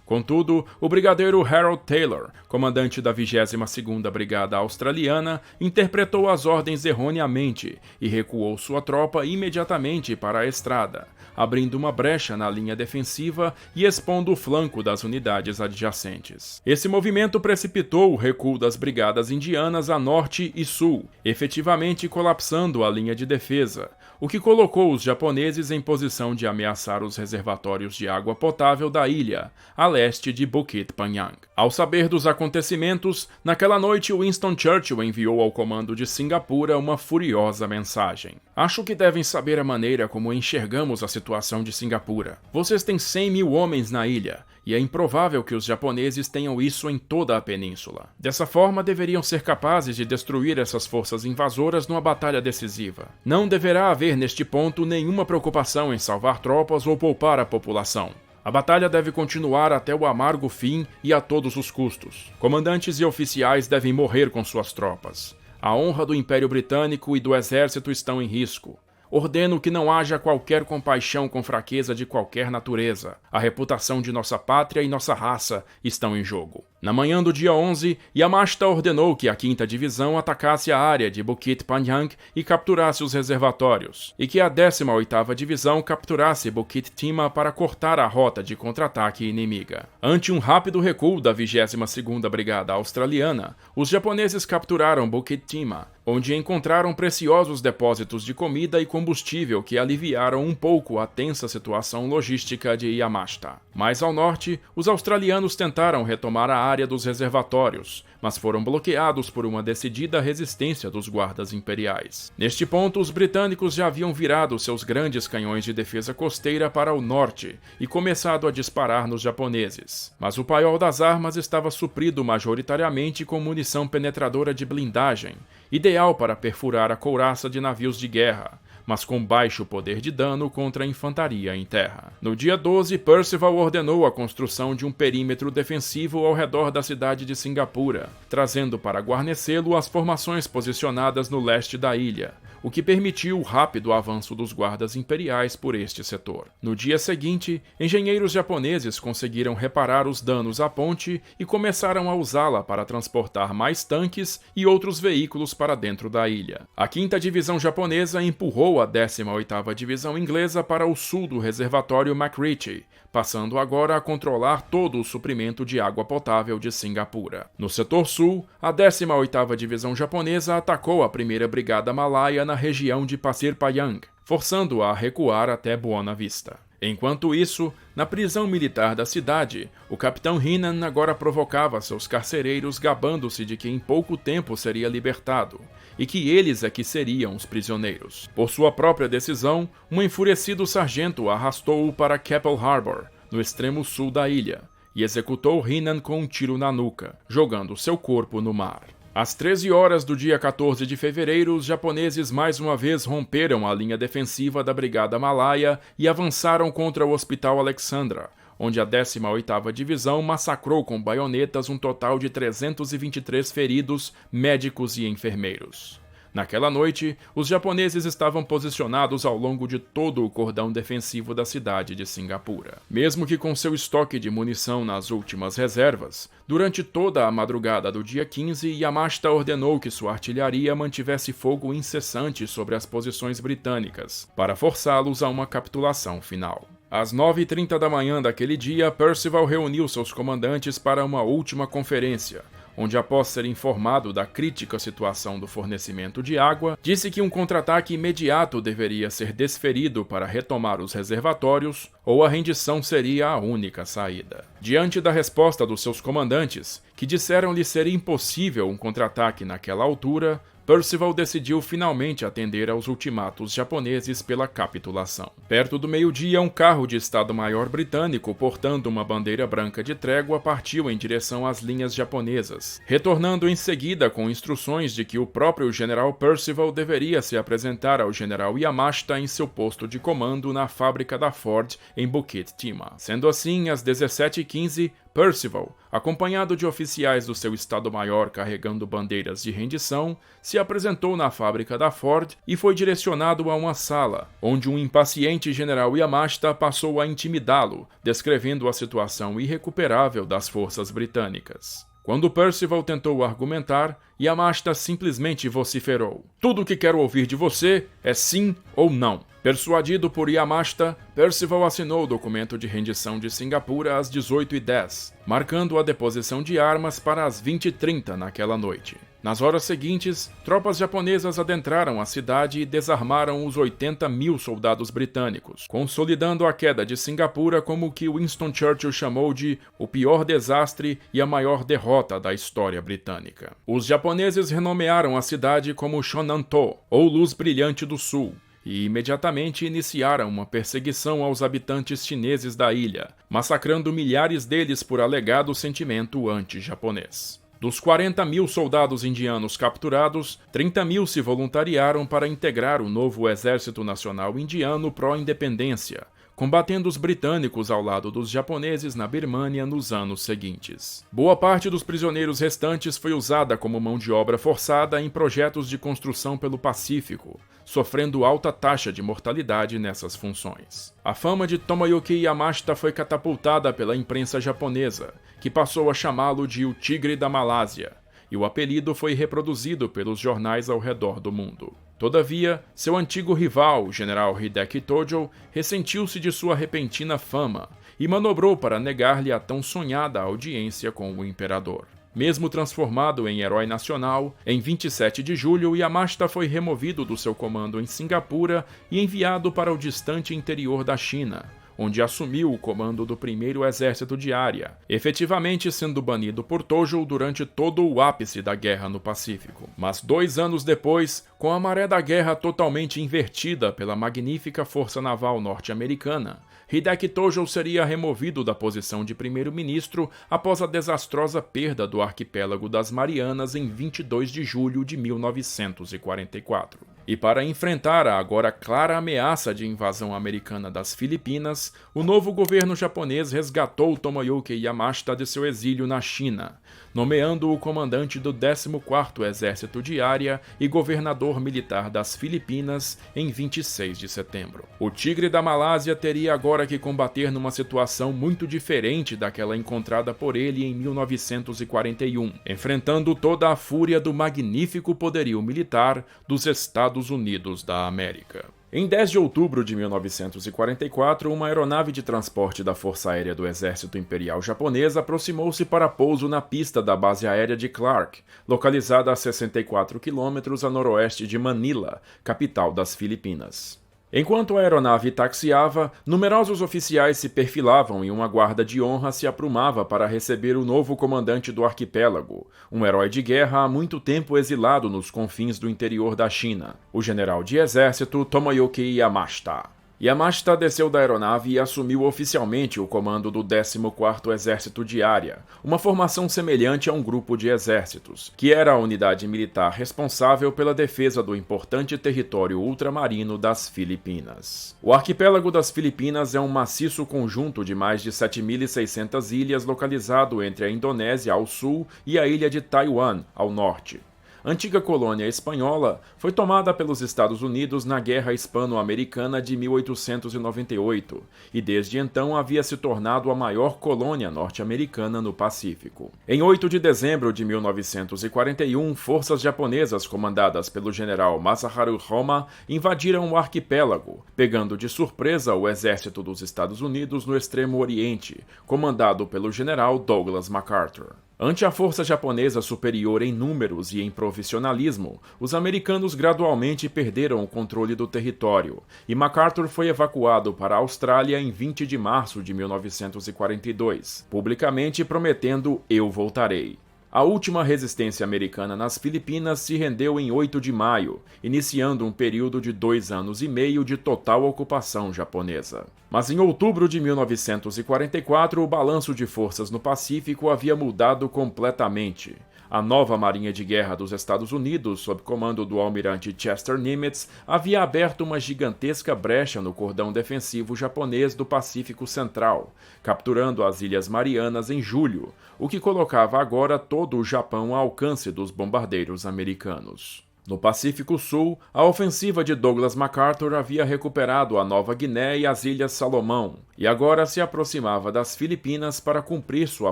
Contudo, o brigadeiro Harold Taylor, comandante da 22ª Brigada Australiana, interpretou as ordens erroneamente e recuou sua tropa imediatamente para a estrada, abrindo uma brecha na linha defensiva e expondo o flanco das unidades adjacentes. Esse movimento precipitou o recuo das brigadas indianas a norte e sul, efetivamente colapsando a linha de defesa, o que colocou os japoneses em posição de ameaçar os reservatórios de água potável da ilha, a leste de Bukit Panjang. Ao saber dos acontecimentos, naquela noite Winston Churchill enviou ao comando de Singapura uma furiosa mensagem. Acho que devem saber a maneira como enxergamos a situação de Singapura. Vocês têm 100 mil homens na ilha, e é improvável que os japoneses tenham isso em toda a península. Dessa forma, deveriam ser capazes de destruir essas forças invasoras numa batalha decisiva. Não deverá haver neste ponto nenhuma preocupação em salvar tropas ou poupar a população. A batalha deve continuar até o amargo fim e a todos os custos. Comandantes e oficiais devem morrer com suas tropas. A honra do Império Britânico e do Exército estão em risco. Ordeno que não haja qualquer compaixão com fraqueza de qualquer natureza. A reputação de nossa pátria e nossa raça estão em jogo. Na manhã do dia 11, Yamashita ordenou que a 5ª Divisão atacasse a área de Bukit Panjang e capturasse os reservatórios, e que a 18ª Divisão capturasse Bukit Timah para cortar a rota de contra-ataque inimiga. Ante um rápido recuo da 22ª Brigada Australiana, os japoneses capturaram Bukit Timah, onde encontraram preciosos depósitos de comida e combustível que aliviaram um pouco a tensa situação logística de Yamashita. Mais ao norte, os australianos tentaram retomar a área dos reservatórios, mas foram bloqueados por uma decidida resistência dos guardas imperiais. Neste ponto, os britânicos já haviam virado seus grandes canhões de defesa costeira para o norte e começado a disparar nos japoneses. Mas o paiol das armas estava suprido majoritariamente com munição penetradora de blindagem, ideal para perfurar a couraça de navios de guerra, mas com baixo poder de dano contra a infantaria em terra. No dia 12, Percival ordenou a construção de um perímetro defensivo ao redor da cidade de Singapura, trazendo para guarnecê-lo as formações posicionadas no leste da ilha, o que permitiu o rápido avanço dos guardas imperiais por este setor. No dia seguinte, engenheiros japoneses conseguiram reparar os danos à ponte e começaram a usá-la para transportar mais tanques e outros veículos para dentro da ilha. A 5ª Divisão japonesa empurrou a 18ª Divisão inglesa para o sul do reservatório McRitchie, passando agora a controlar todo o suprimento de água potável de Singapura. No setor sul, a 18ª Divisão japonesa atacou a 1ª Brigada Malaya na região de Pasir Payang, forçando-a a recuar até Buona Vista. Enquanto isso, na prisão militar da cidade, o capitão Heenan agora provocava seus carcereiros gabando-se de que em pouco tempo seria libertado, e que eles é que seriam os prisioneiros. Por sua própria decisão, um enfurecido sargento arrastou-o para Keppel Harbor, no extremo sul da ilha, e executou Heenan com um tiro na nuca, jogando seu corpo no mar. Às 13 horas do dia 14 de fevereiro, os japoneses mais uma vez romperam a linha defensiva da Brigada Malaya e avançaram contra o Hospital Alexandra, onde a 18ª Divisão massacrou com baionetas um total de 323 feridos, médicos e enfermeiros. Naquela noite, os japoneses estavam posicionados ao longo de todo o cordão defensivo da cidade de Singapura. Mesmo que com seu estoque de munição nas últimas reservas, durante toda a madrugada do dia 15, Yamashita ordenou que sua artilharia mantivesse fogo incessante sobre as posições britânicas, para forçá-los a uma capitulação final. Às 9h30 da manhã daquele dia, Percival reuniu seus comandantes para uma última conferência, onde, após ser informado da crítica situação do fornecimento de água, disse que um contra-ataque imediato deveria ser desferido para retomar os reservatórios, ou a rendição seria a única saída. Diante da resposta dos seus comandantes, que disseram-lhe ser impossível um contra-ataque naquela altura, Percival decidiu finalmente atender aos ultimatos japoneses pela capitulação. Perto do meio-dia, um carro de Estado-Maior britânico portando uma bandeira branca de trégua partiu em direção às linhas japonesas, retornando em seguida com instruções de que o próprio general Percival deveria se apresentar ao general Yamashita em seu posto de comando na fábrica da Ford em Bukit Timah. Sendo assim, às 17h15, Percival, acompanhado de oficiais do seu Estado-Maior carregando bandeiras de rendição, se apresentou na fábrica da Ford e foi direcionado a uma sala, onde um impaciente general Yamashita passou a intimidá-lo, descrevendo a situação irrecuperável das forças britânicas. Quando Percival tentou argumentar, Yamashita simplesmente vociferou: "Tudo o que quero ouvir de você é sim ou não." Persuadido por Yamashita, Percival assinou o documento de rendição de Singapura às 18h10, marcando a deposição de armas para as 20h30 naquela noite. Nas horas seguintes, tropas japonesas adentraram a cidade e desarmaram os 80.000 soldados britânicos, consolidando a queda de Singapura como o que Winston Churchill chamou de o pior desastre e a maior derrota da história britânica. Os japoneses renomearam a cidade como Shonanto, ou Luz Brilhante do Sul, e imediatamente iniciaram uma perseguição aos habitantes chineses da ilha, massacrando milhares deles por alegado sentimento anti-japonês. Dos 40.000 soldados indianos capturados, 30.000 se voluntariaram para integrar o novo Exército Nacional Indiano pró-independência, combatendo os britânicos ao lado dos japoneses na Birmânia nos anos seguintes. Boa parte dos prisioneiros restantes foi usada como mão de obra forçada em projetos de construção pelo Pacífico, sofrendo alta taxa de mortalidade nessas funções. A fama de Tomoyuki Yamashita foi catapultada pela imprensa japonesa, que passou a chamá-lo de o Tigre da Malásia, e o apelido foi reproduzido pelos jornais ao redor do mundo. Todavia, seu antigo rival, o general Hideki Tojo, ressentiu-se de sua repentina fama e manobrou para negar-lhe a tão sonhada audiência com o imperador. Mesmo transformado em herói nacional, em 27 de julho, Yamashita foi removido do seu comando em Singapura e enviado para o distante interior da China, onde assumiu o comando do 1º Exército de Área, efetivamente sendo banido por Tojo durante todo o ápice da guerra no Pacífico. Mas 2 anos depois, com a maré da guerra totalmente invertida pela magnífica força naval norte-americana, Hideki Tojo seria removido da posição de primeiro-ministro após a desastrosa perda do arquipélago das Marianas em 22 de julho de 1944. E para enfrentar a agora clara ameaça de invasão americana das Filipinas, o novo governo japonês resgatou Tomoyuki Yamashita de seu exílio na China, nomeando-o comandante do 14º Exército de Área e governador militar das Filipinas em 26 de setembro. O Tigre da Malásia teria agora que combater numa situação muito diferente daquela encontrada por ele em 1941, enfrentando toda a fúria do magnífico poderio militar dos Estados Unidos da América. Em 10 de outubro de 1944, uma aeronave de transporte da Força Aérea do Exército Imperial Japonês aproximou-se para pouso na pista da base aérea de Clark, localizada a 64 quilômetros a noroeste de Manila, capital das Filipinas. Enquanto a aeronave taxiava, numerosos oficiais se perfilavam e uma guarda de honra se aprumava para receber o novo comandante do arquipélago, um herói de guerra há muito tempo exilado nos confins do interior da China, o general de exército Tomoyuki Yamashita. Yamashita desceu da aeronave e assumiu oficialmente o comando do 14º Exército de Área, uma formação semelhante a um grupo de exércitos, que era a unidade militar responsável pela defesa do importante território ultramarino das Filipinas. O arquipélago das Filipinas é um maciço conjunto de mais de 7.600 ilhas localizado entre a Indonésia ao sul e a ilha de Taiwan ao norte. Antiga colônia espanhola, foi tomada pelos Estados Unidos na Guerra Hispano-Americana de 1898 e desde então havia se tornado a maior colônia norte-americana no Pacífico. Em 8 de dezembro de 1941, forças japonesas comandadas pelo general Masaharu Homma invadiram o arquipélago, pegando de surpresa o exército dos Estados Unidos no extremo oriente, comandado pelo general Douglas MacArthur. Ante a força japonesa superior em números e em profissionalismo, os americanos gradualmente perderam o controle do território, e MacArthur foi evacuado para a Austrália em 20 de março de 1942, publicamente prometendo "Eu voltarei". A última resistência americana nas Filipinas se rendeu em 8 de maio, iniciando um período de 2 anos e meio de total ocupação japonesa. Mas em outubro de 1944, o balanço de forças no Pacífico havia mudado completamente. A nova Marinha de Guerra dos Estados Unidos, sob comando do almirante Chester Nimitz, havia aberto uma gigantesca brecha no cordão defensivo japonês do Pacífico Central, capturando as Ilhas Marianas em julho, o que colocava agora todo o Japão ao alcance dos bombardeiros americanos. No Pacífico Sul, a ofensiva de Douglas MacArthur havia recuperado a Nova Guiné e as Ilhas Salomão, e agora se aproximava das Filipinas para cumprir sua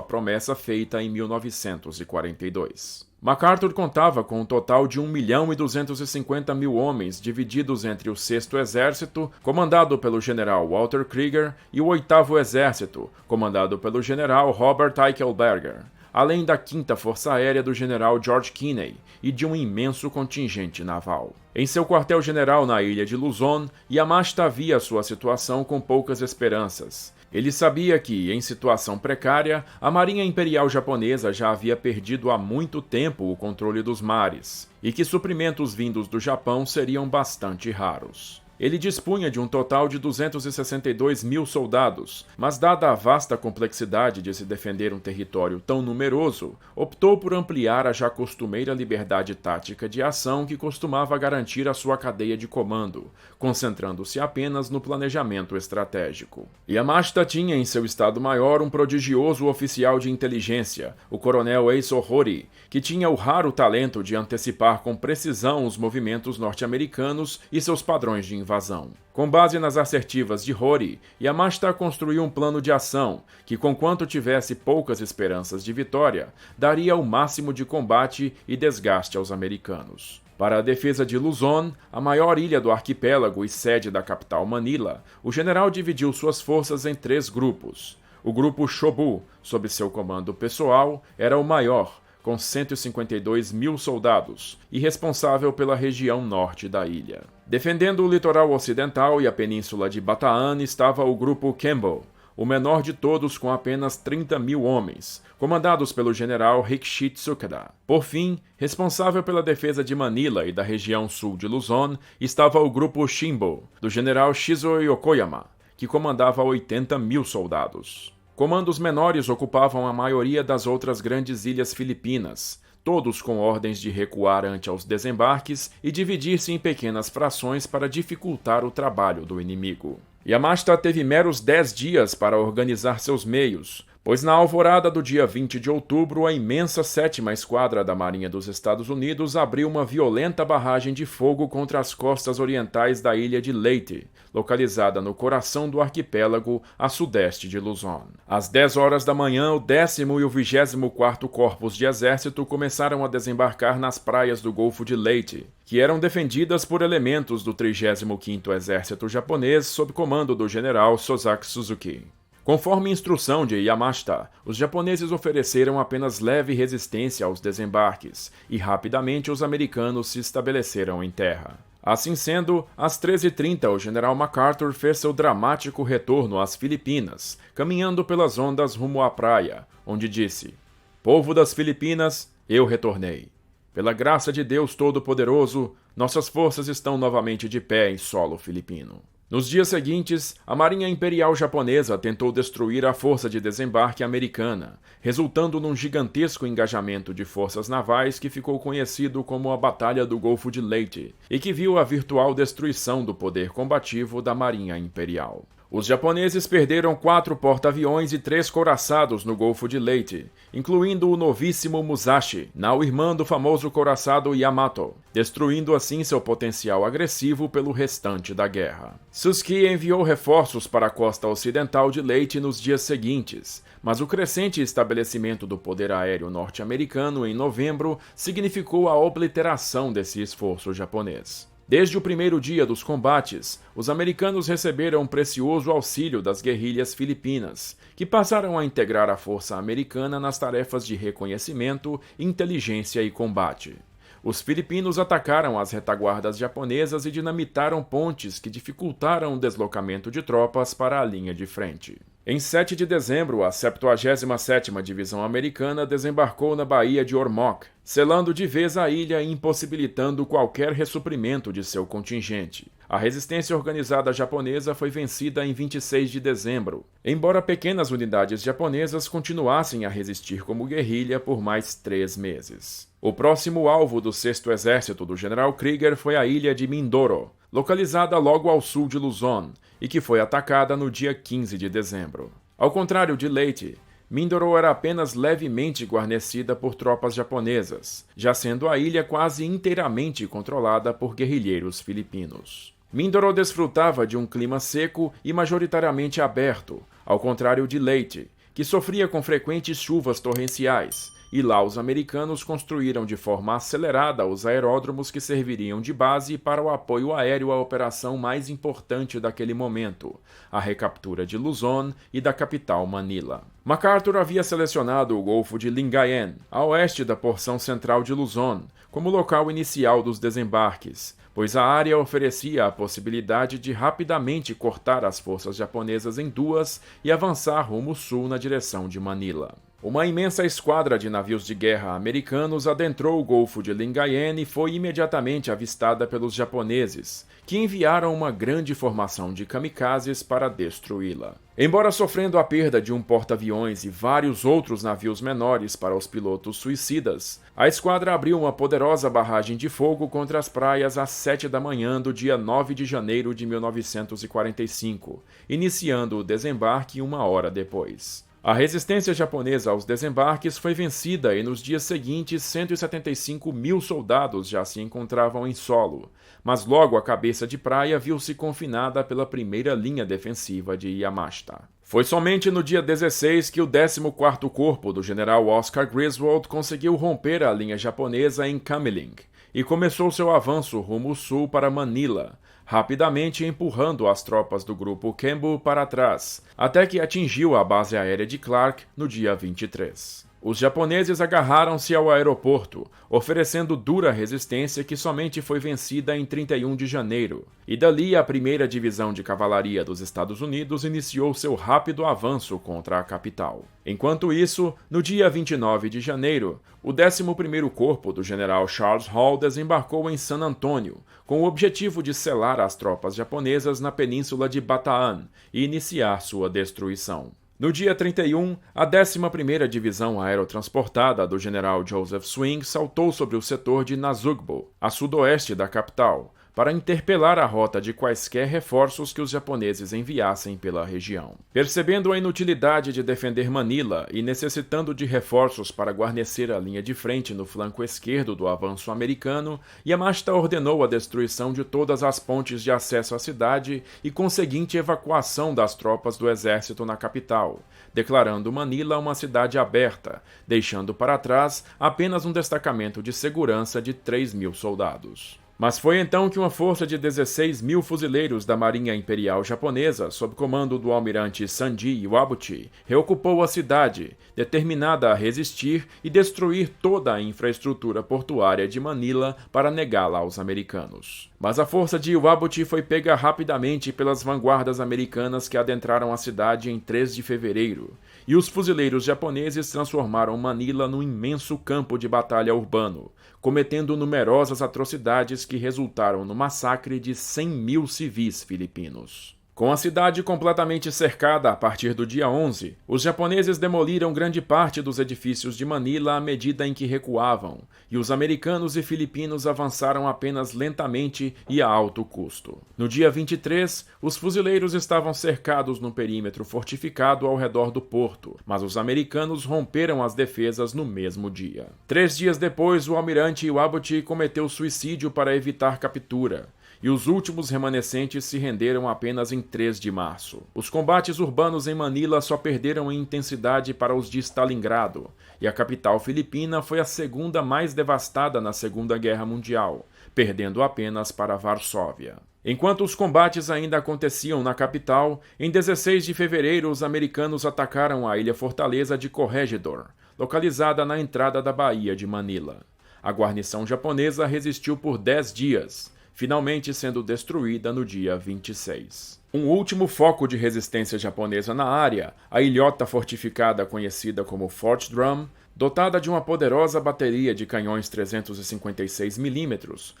promessa feita em 1942. MacArthur contava com um total de 1.250.000 homens divididos entre o 6º Exército, comandado pelo general Walter Krieger, e o 8º Exército, comandado pelo general Robert Eichelberger, além da 5ª Força Aérea do general George Kenney e de um imenso contingente naval. Em seu quartel-general na ilha de Luzon, Yamashita via sua situação com poucas esperanças. Ele sabia que, em situação precária, a Marinha Imperial Japonesa já havia perdido há muito tempo o controle dos mares, e que suprimentos vindos do Japão seriam bastante raros. Ele dispunha de um total de 262.000 soldados, mas dada a vasta complexidade de se defender um território tão numeroso, optou por ampliar a já costumeira liberdade tática de ação que costumava garantir a sua cadeia de comando, concentrando-se apenas no planejamento estratégico. Yamashita tinha em seu Estado-Maior um prodigioso oficial de inteligência, o coronel Eiso Horii, que tinha o raro talento de antecipar com precisão os movimentos norte-americanos e seus padrões de invasão. Com base nas assertivas de Horii, Yamashita construiu um plano de ação que, conquanto tivesse poucas esperanças de vitória, daria o máximo de combate e desgaste aos americanos. Para a defesa de Luzon, a maior ilha do arquipélago e sede da capital Manila, o general dividiu suas forças em 3 grupos. O grupo Shobu, sob seu comando pessoal, era o maior, com 152.000 soldados, e responsável pela região norte da ilha. Defendendo o litoral ocidental e a península de Bataan estava o grupo Kembo, o menor de todos com apenas 30.000 homens, comandados pelo general Rikishi Tsukada. Por fim, responsável pela defesa de Manila e da região sul de Luzon, estava o grupo Shimbo, do general Shizo Yokoyama, que comandava 80.000 soldados. Comandos menores ocupavam a maioria das outras grandes ilhas filipinas, todos com ordens de recuar ante aos desembarques e dividir-se em pequenas frações para dificultar o trabalho do inimigo. Yamashita teve meros 10 dias para organizar seus meios, pois na alvorada do dia 20 de outubro, a imensa 7ª Esquadra da Marinha dos Estados Unidos abriu uma violenta barragem de fogo contra as costas orientais da ilha de Leyte, localizada no coração do arquipélago, a sudeste de Luzon. Às 10 horas da manhã, o 10º e o 24º Corpos de Exército começaram a desembarcar nas praias do Golfo de Leyte, que eram defendidas por elementos do 35º Exército Japonês sob comando do general Sosaki Suzuki. Conforme instrução de Yamashita, os japoneses ofereceram apenas leve resistência aos desembarques, e rapidamente os americanos se estabeleceram em terra. Assim sendo, às 13h30, o general MacArthur fez seu dramático retorno às Filipinas, caminhando pelas ondas rumo à praia, onde disse: "Povo das Filipinas, eu retornei. Pela graça de Deus Todo-Poderoso, nossas forças estão novamente de pé em solo filipino." Nos dias seguintes, a Marinha Imperial Japonesa tentou destruir a força de desembarque americana, resultando num gigantesco engajamento de forças navais que ficou conhecido como a Batalha do Golfo de Leyte e que viu a virtual destruição do poder combativo da Marinha Imperial. Os japoneses perderam 4 porta-aviões e 3 couraçados no Golfo de Leyte, incluindo o novíssimo Musashi, nau irmã do famoso couraçado Yamato, destruindo assim seu potencial agressivo pelo restante da guerra. Suzuki enviou reforços para a costa ocidental de Leyte nos dias seguintes, mas o crescente estabelecimento do poder aéreo norte-americano em novembro significou a obliteração desse esforço japonês. Desde o primeiro dia dos combates, os americanos receberam um precioso auxílio das guerrilhas filipinas, que passaram a integrar a força americana nas tarefas de reconhecimento, inteligência e combate. Os filipinos atacaram as retaguardas japonesas e dinamitaram pontes que dificultaram o deslocamento de tropas para a linha de frente. Em 7 de dezembro, a 77ª Divisão Americana desembarcou na Baía de Ormoc, selando de vez a ilha e impossibilitando qualquer ressuprimento de seu contingente. A resistência organizada japonesa foi vencida em 26 de dezembro, embora pequenas unidades japonesas continuassem a resistir como guerrilha por mais 3 meses. O próximo alvo do 6º Exército do General Krieger foi a ilha de Mindoro, localizada logo ao sul de Luzon, e que foi atacada no dia 15 de dezembro. Ao contrário de Leyte, Mindoro era apenas levemente guarnecida por tropas japonesas, já sendo a ilha quase inteiramente controlada por guerrilheiros filipinos. Mindoro desfrutava de um clima seco e majoritariamente aberto, ao contrário de Leyte, que sofria com frequentes chuvas torrenciais, e lá os americanos construíram de forma acelerada os aeródromos que serviriam de base para o apoio aéreo à operação mais importante daquele momento, a recaptura de Luzon e da capital Manila. MacArthur havia selecionado o Golfo de Lingayen, a oeste da porção central de Luzon, como local inicial dos desembarques, pois a área oferecia a possibilidade de rapidamente cortar as forças japonesas em duas e avançar rumo sul na direção de Manila. Uma imensa esquadra de navios de guerra americanos adentrou o Golfo de Lingayen e foi imediatamente avistada pelos japoneses, que enviaram uma grande formação de kamikazes para destruí-la. Embora sofrendo a perda de um porta-aviões e vários outros navios menores para os pilotos suicidas, a esquadra abriu uma poderosa barragem de fogo contra as praias às 7 da manhã do dia 9 de janeiro de 1945, iniciando o desembarque 1 hora depois. A resistência japonesa aos desembarques foi vencida e nos dias seguintes 175 mil soldados já se encontravam em solo, mas logo a cabeça de praia viu-se confinada pela primeira linha defensiva de Yamashita. Foi somente no dia 16 que o 14º Corpo do general Oscar Griswold conseguiu romper a linha japonesa em Kameling e começou seu avanço rumo sul para Manila, rapidamente empurrando as tropas do grupo Kembu para trás, até que atingiu a base aérea de Clark no dia 23. Os japoneses agarraram-se ao aeroporto, oferecendo dura resistência que somente foi vencida em 31 de janeiro, e dali a 1ª Divisão de Cavalaria dos Estados Unidos iniciou seu rápido avanço contra a capital. Enquanto isso, no dia 29 de janeiro, o 11º Corpo do general Charles Hall desembarcou em San Antônio, com o objetivo de selar as tropas japonesas na península de Bataan e iniciar sua destruição. No dia 31, a 11ª Divisão Aerotransportada do general Joseph Swing saltou sobre o setor de Nasugbo, a sudoeste da capital, para interpelar a rota de quaisquer reforços que os japoneses enviassem pela região. Percebendo a inutilidade de defender Manila e necessitando de reforços para guarnecer a linha de frente no flanco esquerdo do avanço americano, Yamashita ordenou a destruição de todas as pontes de acesso à cidade e conseguinte evacuação das tropas do exército na capital, declarando Manila uma cidade aberta, deixando para trás apenas um destacamento de segurança de 3.000 soldados. Mas foi então que uma força de 16 mil fuzileiros da Marinha Imperial Japonesa, sob comando do almirante Sanji Iwabuchi, reocupou a cidade, determinada a resistir e destruir toda a infraestrutura portuária de Manila para negá-la aos americanos. Mas a força de Iwabuchi foi pega rapidamente pelas vanguardas americanas que adentraram a cidade em 3 de fevereiro, e os fuzileiros japoneses transformaram Manila num imenso campo de batalha urbano, cometendo numerosas atrocidades que resultaram no massacre de 100 mil civis filipinos. Com a cidade completamente cercada a partir do dia 11, os japoneses demoliram grande parte dos edifícios de Manila à medida em que recuavam, e os americanos e filipinos avançaram apenas lentamente e a alto custo. No dia 23, os fuzileiros estavam cercados num perímetro fortificado ao redor do porto, mas os americanos romperam as defesas no mesmo dia. 3 dias depois, o almirante Iwabuchi cometeu suicídio para evitar captura, e os últimos remanescentes se renderam apenas em 3 de março. Os combates urbanos em Manila só perderam em intensidade para os de Stalingrado, e a capital filipina foi a segunda mais devastada na Segunda Guerra Mundial, perdendo apenas para Varsóvia. Enquanto os combates ainda aconteciam na capital, em 16 de fevereiro os americanos atacaram a ilha-fortaleza de Corregidor, localizada na entrada da Baía de Manila. A guarnição japonesa resistiu por 10 dias, finalmente sendo destruída no dia 26. Um último foco de resistência japonesa na área, a ilhota fortificada conhecida como Fort Drum, dotada de uma poderosa bateria de canhões 356 mm,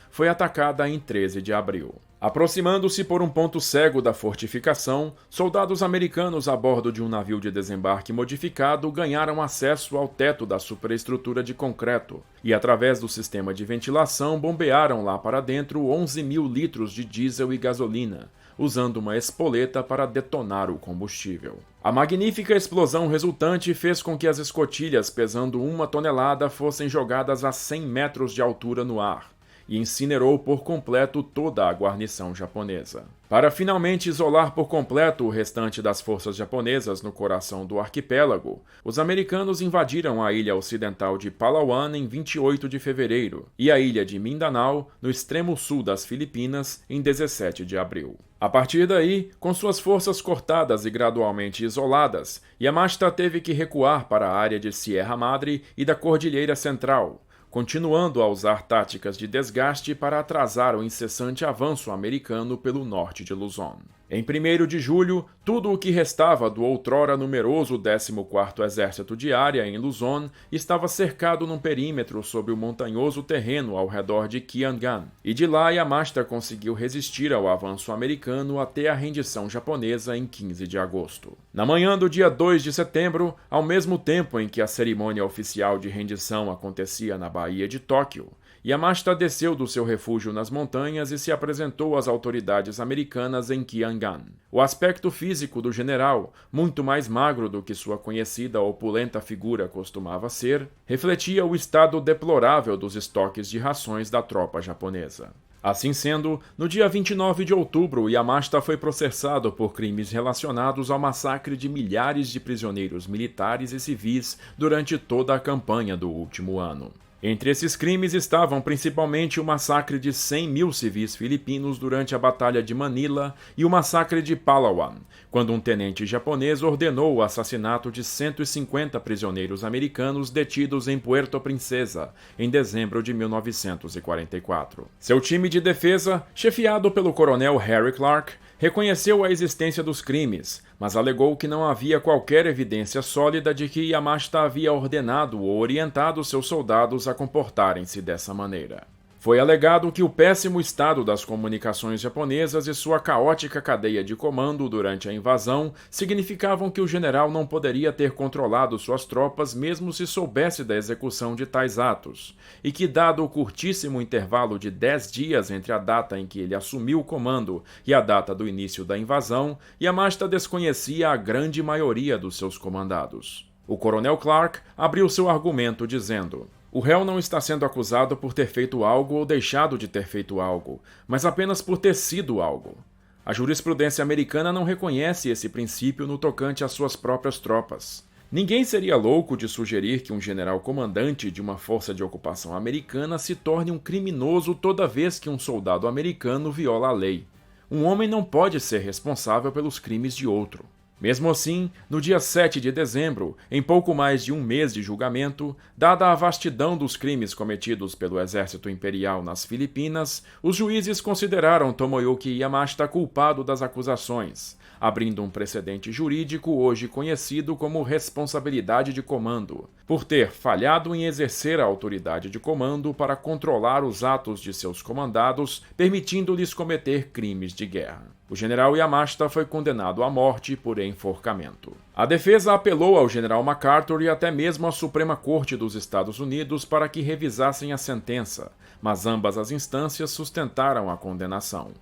foi atacada em 13 de abril. Aproximando-se por um ponto cego da fortificação, soldados americanos a bordo de um navio de desembarque modificado ganharam acesso ao teto da superestrutura de concreto e, através do sistema de ventilação, bombearam lá para dentro 11 mil litros de diesel e gasolina, usando uma espoleta para detonar o combustível. A magnífica explosão resultante fez com que as escotilhas pesando 1 tonelada fossem jogadas a 100 metros de altura no ar, e incinerou por completo toda a guarnição japonesa. Para finalmente isolar por completo o restante das forças japonesas no coração do arquipélago, os americanos invadiram a ilha ocidental de Palawan em 28 de fevereiro e a ilha de Mindanao, no extremo sul das Filipinas, em 17 de abril. A partir daí, com suas forças cortadas e gradualmente isoladas, Yamashita teve que recuar para a área de Sierra Madre e da Cordilheira Central, continuando a usar táticas de desgaste para atrasar o incessante avanço americano pelo norte de Luzon. Em 1º de julho, tudo o que restava do outrora numeroso 14º Exército de Área em Luzon estava cercado num perímetro sobre o montanhoso terreno ao redor de Kiangan, e de lá Yamashita conseguiu resistir ao avanço americano até a rendição japonesa em 15 de agosto. Na manhã do dia 2 de setembro, ao mesmo tempo em que a cerimônia oficial de rendição acontecia na Baía de Tóquio, Yamashita desceu do seu refúgio nas montanhas e se apresentou às autoridades americanas em Kiangan. O aspecto físico do general, muito mais magro do que sua conhecida opulenta figura costumava ser, refletia o estado deplorável dos estoques de rações da tropa japonesa. Assim sendo, no dia 29 de outubro, Yamashita foi processado por crimes relacionados ao massacre de milhares de prisioneiros militares e civis durante toda a campanha do último ano. Entre esses crimes estavam principalmente o massacre de 100 mil civis filipinos durante a Batalha de Manila e o massacre de Palawan, quando um tenente japonês ordenou o assassinato de 150 prisioneiros americanos detidos em Puerto Princesa, em dezembro de 1944. Seu time de defesa, chefiado pelo coronel Harry Clark, reconheceu a existência dos crimes, mas alegou que não havia qualquer evidência sólida de que Yamashita havia ordenado ou orientado seus soldados a comportarem-se dessa maneira. Foi alegado que o péssimo estado das comunicações japonesas e sua caótica cadeia de comando durante a invasão significavam que o general não poderia ter controlado suas tropas mesmo se soubesse da execução de tais atos, e que, dado o curtíssimo intervalo de 10 dias entre a data em que ele assumiu o comando e a data do início da invasão, Yamashita desconhecia a grande maioria dos seus comandados. O coronel Clark abriu seu argumento dizendo: "O réu não está sendo acusado por ter feito algo ou deixado de ter feito algo, mas apenas por ter sido algo. A jurisprudência americana não reconhece esse princípio no tocante às suas próprias tropas. Ninguém seria louco de sugerir que um general comandante de uma força de ocupação americana se torne um criminoso toda vez que um soldado americano viola a lei. Um homem não pode ser responsável pelos crimes de outro. Mesmo assim, no dia 7 de dezembro, em pouco mais de um mês de julgamento, dada a vastidão dos crimes cometidos pelo exército imperial nas Filipinas, os juízes consideraram Tomoyuki Yamashita culpado das acusações, abrindo um precedente jurídico hoje conhecido como responsabilidade de comando, por ter falhado em exercer a autoridade de comando para controlar os atos de seus comandados, permitindo-lhes cometer crimes de guerra. O general Yamashita foi condenado à morte por enforcamento. A defesa apelou ao general MacArthur e até mesmo à Suprema Corte dos Estados Unidos para que revisassem a sentença, mas ambas as instâncias sustentaram a condenação.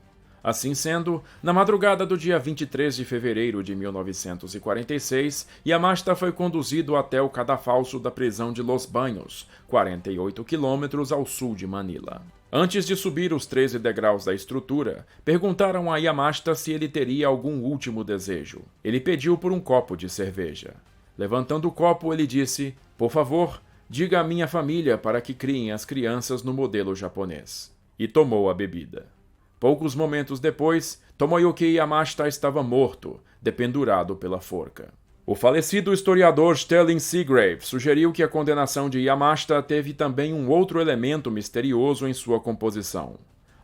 Assim sendo, na madrugada do dia 23 de fevereiro de 1946, Yamashita foi conduzido até o cadafalso da prisão de Los Baños, 48 quilômetros ao sul de Manila. Antes de subir os 13 degraus da estrutura, perguntaram a Yamashita se ele teria algum último desejo. Ele pediu por um copo de cerveja. Levantando o copo, ele disse: "Por favor, diga à minha família para que criem as crianças no modelo japonês." E tomou a bebida. Poucos momentos depois, Tomoyuki Yamashita estava morto, dependurado pela forca. O falecido historiador Sterling Seagrave sugeriu que a condenação de Yamashita teve também um outro elemento misterioso em sua composição: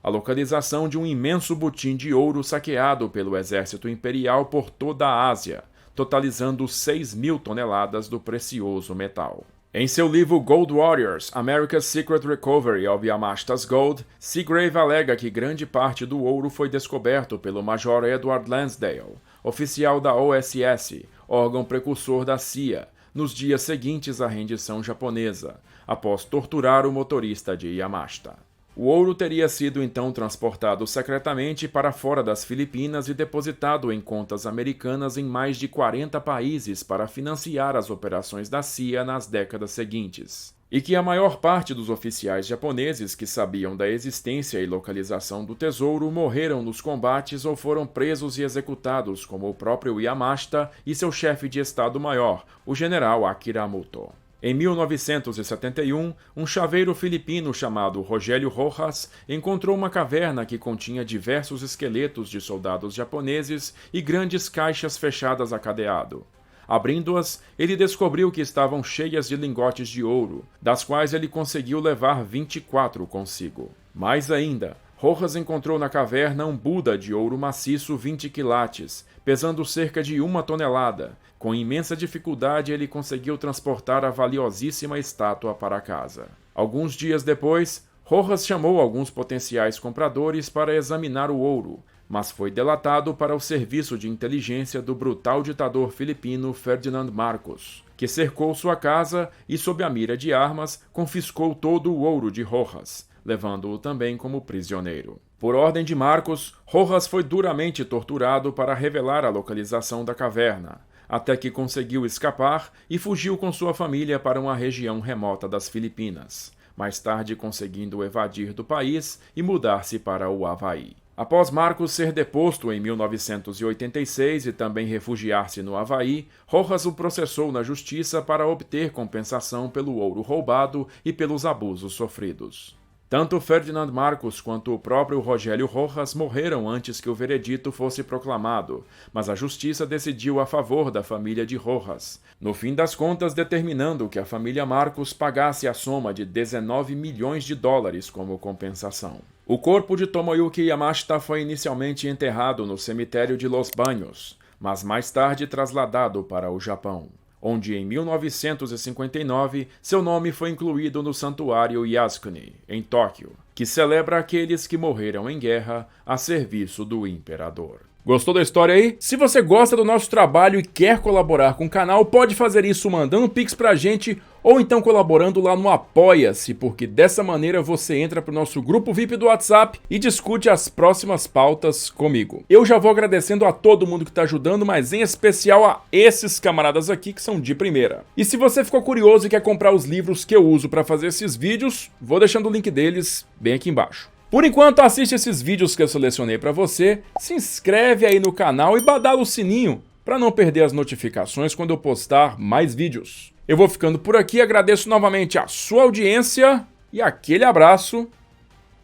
a localização de um imenso butim de ouro saqueado pelo exército imperial por toda a Ásia, totalizando 6.000 toneladas do precioso metal. Em seu livro Gold Warriors, America's Secret Recovery of Yamashita's Gold, Seagrave alega que grande parte do ouro foi descoberto pelo Major Edward Lansdale, oficial da OSS, órgão precursor da CIA, nos dias seguintes à rendição japonesa, após torturar o motorista de Yamashita. O ouro teria sido então transportado secretamente para fora das Filipinas e depositado em contas americanas em mais de 40 países para financiar as operações da CIA nas décadas seguintes. E que a maior parte dos oficiais japoneses que sabiam da existência e localização do tesouro morreram nos combates ou foram presos e executados, como o próprio Yamashita e seu chefe de Estado-Maior, o general Akiramoto. Em 1971, um chaveiro filipino chamado Rogério Rojas encontrou uma caverna que continha diversos esqueletos de soldados japoneses e grandes caixas fechadas a cadeado. Abrindo-as, ele descobriu que estavam cheias de lingotes de ouro, das quais ele conseguiu levar 24 consigo. Mais ainda, Rojas encontrou na caverna um Buda de ouro maciço 20 quilates, pesando cerca de 1 tonelada. Com imensa dificuldade, ele conseguiu transportar a valiosíssima estátua para casa. Alguns dias depois, Rojas chamou alguns potenciais compradores para examinar o ouro, mas foi delatado para o serviço de inteligência do brutal ditador filipino Ferdinand Marcos, que cercou sua casa e, sob a mira de armas, confiscou todo o ouro de Rojas, levando-o também como prisioneiro. Por ordem de Marcos, Rojas foi duramente torturado para revelar a localização da caverna, até que conseguiu escapar e fugiu com sua família para uma região remota das Filipinas, mais tarde conseguindo evadir do país e mudar-se para o Havaí. Após Marcos ser deposto em 1986 e também refugiar-se no Havaí, Rojas o processou na justiça para obter compensação pelo ouro roubado e pelos abusos sofridos. Tanto Ferdinand Marcos quanto o próprio Rogério Rojas morreram antes que o veredito fosse proclamado, mas a justiça decidiu a favor da família de Rojas, no fim das contas determinando que a família Marcos pagasse a soma de 19 milhões de dólares como compensação. O corpo de Tomoyuki Yamashita foi inicialmente enterrado no cemitério de Los Baños, mas mais tarde trasladado para o Japão, onde em 1959 seu nome foi incluído no Santuário Yasukuni, em Tóquio, que celebra aqueles que morreram em guerra a serviço do imperador. Gostou da história aí? Se você gosta do nosso trabalho e quer colaborar com o canal, pode fazer isso mandando um pix pra gente ou então colaborando lá no Apoia-se, porque dessa maneira você entra pro nosso grupo VIP do WhatsApp e discute as próximas pautas comigo. Eu já vou agradecendo a todo mundo que tá ajudando, mas em especial a esses camaradas aqui que são de primeira. E se você ficou curioso e quer comprar os livros que eu uso para fazer esses vídeos, vou deixando o link deles bem aqui embaixo. Por enquanto, assiste esses vídeos que eu selecionei para você, se inscreve aí no canal e badala o sininho para não perder as notificações quando eu postar mais vídeos. Eu vou ficando por aqui, agradeço novamente a sua audiência e aquele abraço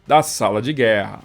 da Sala de Guerra.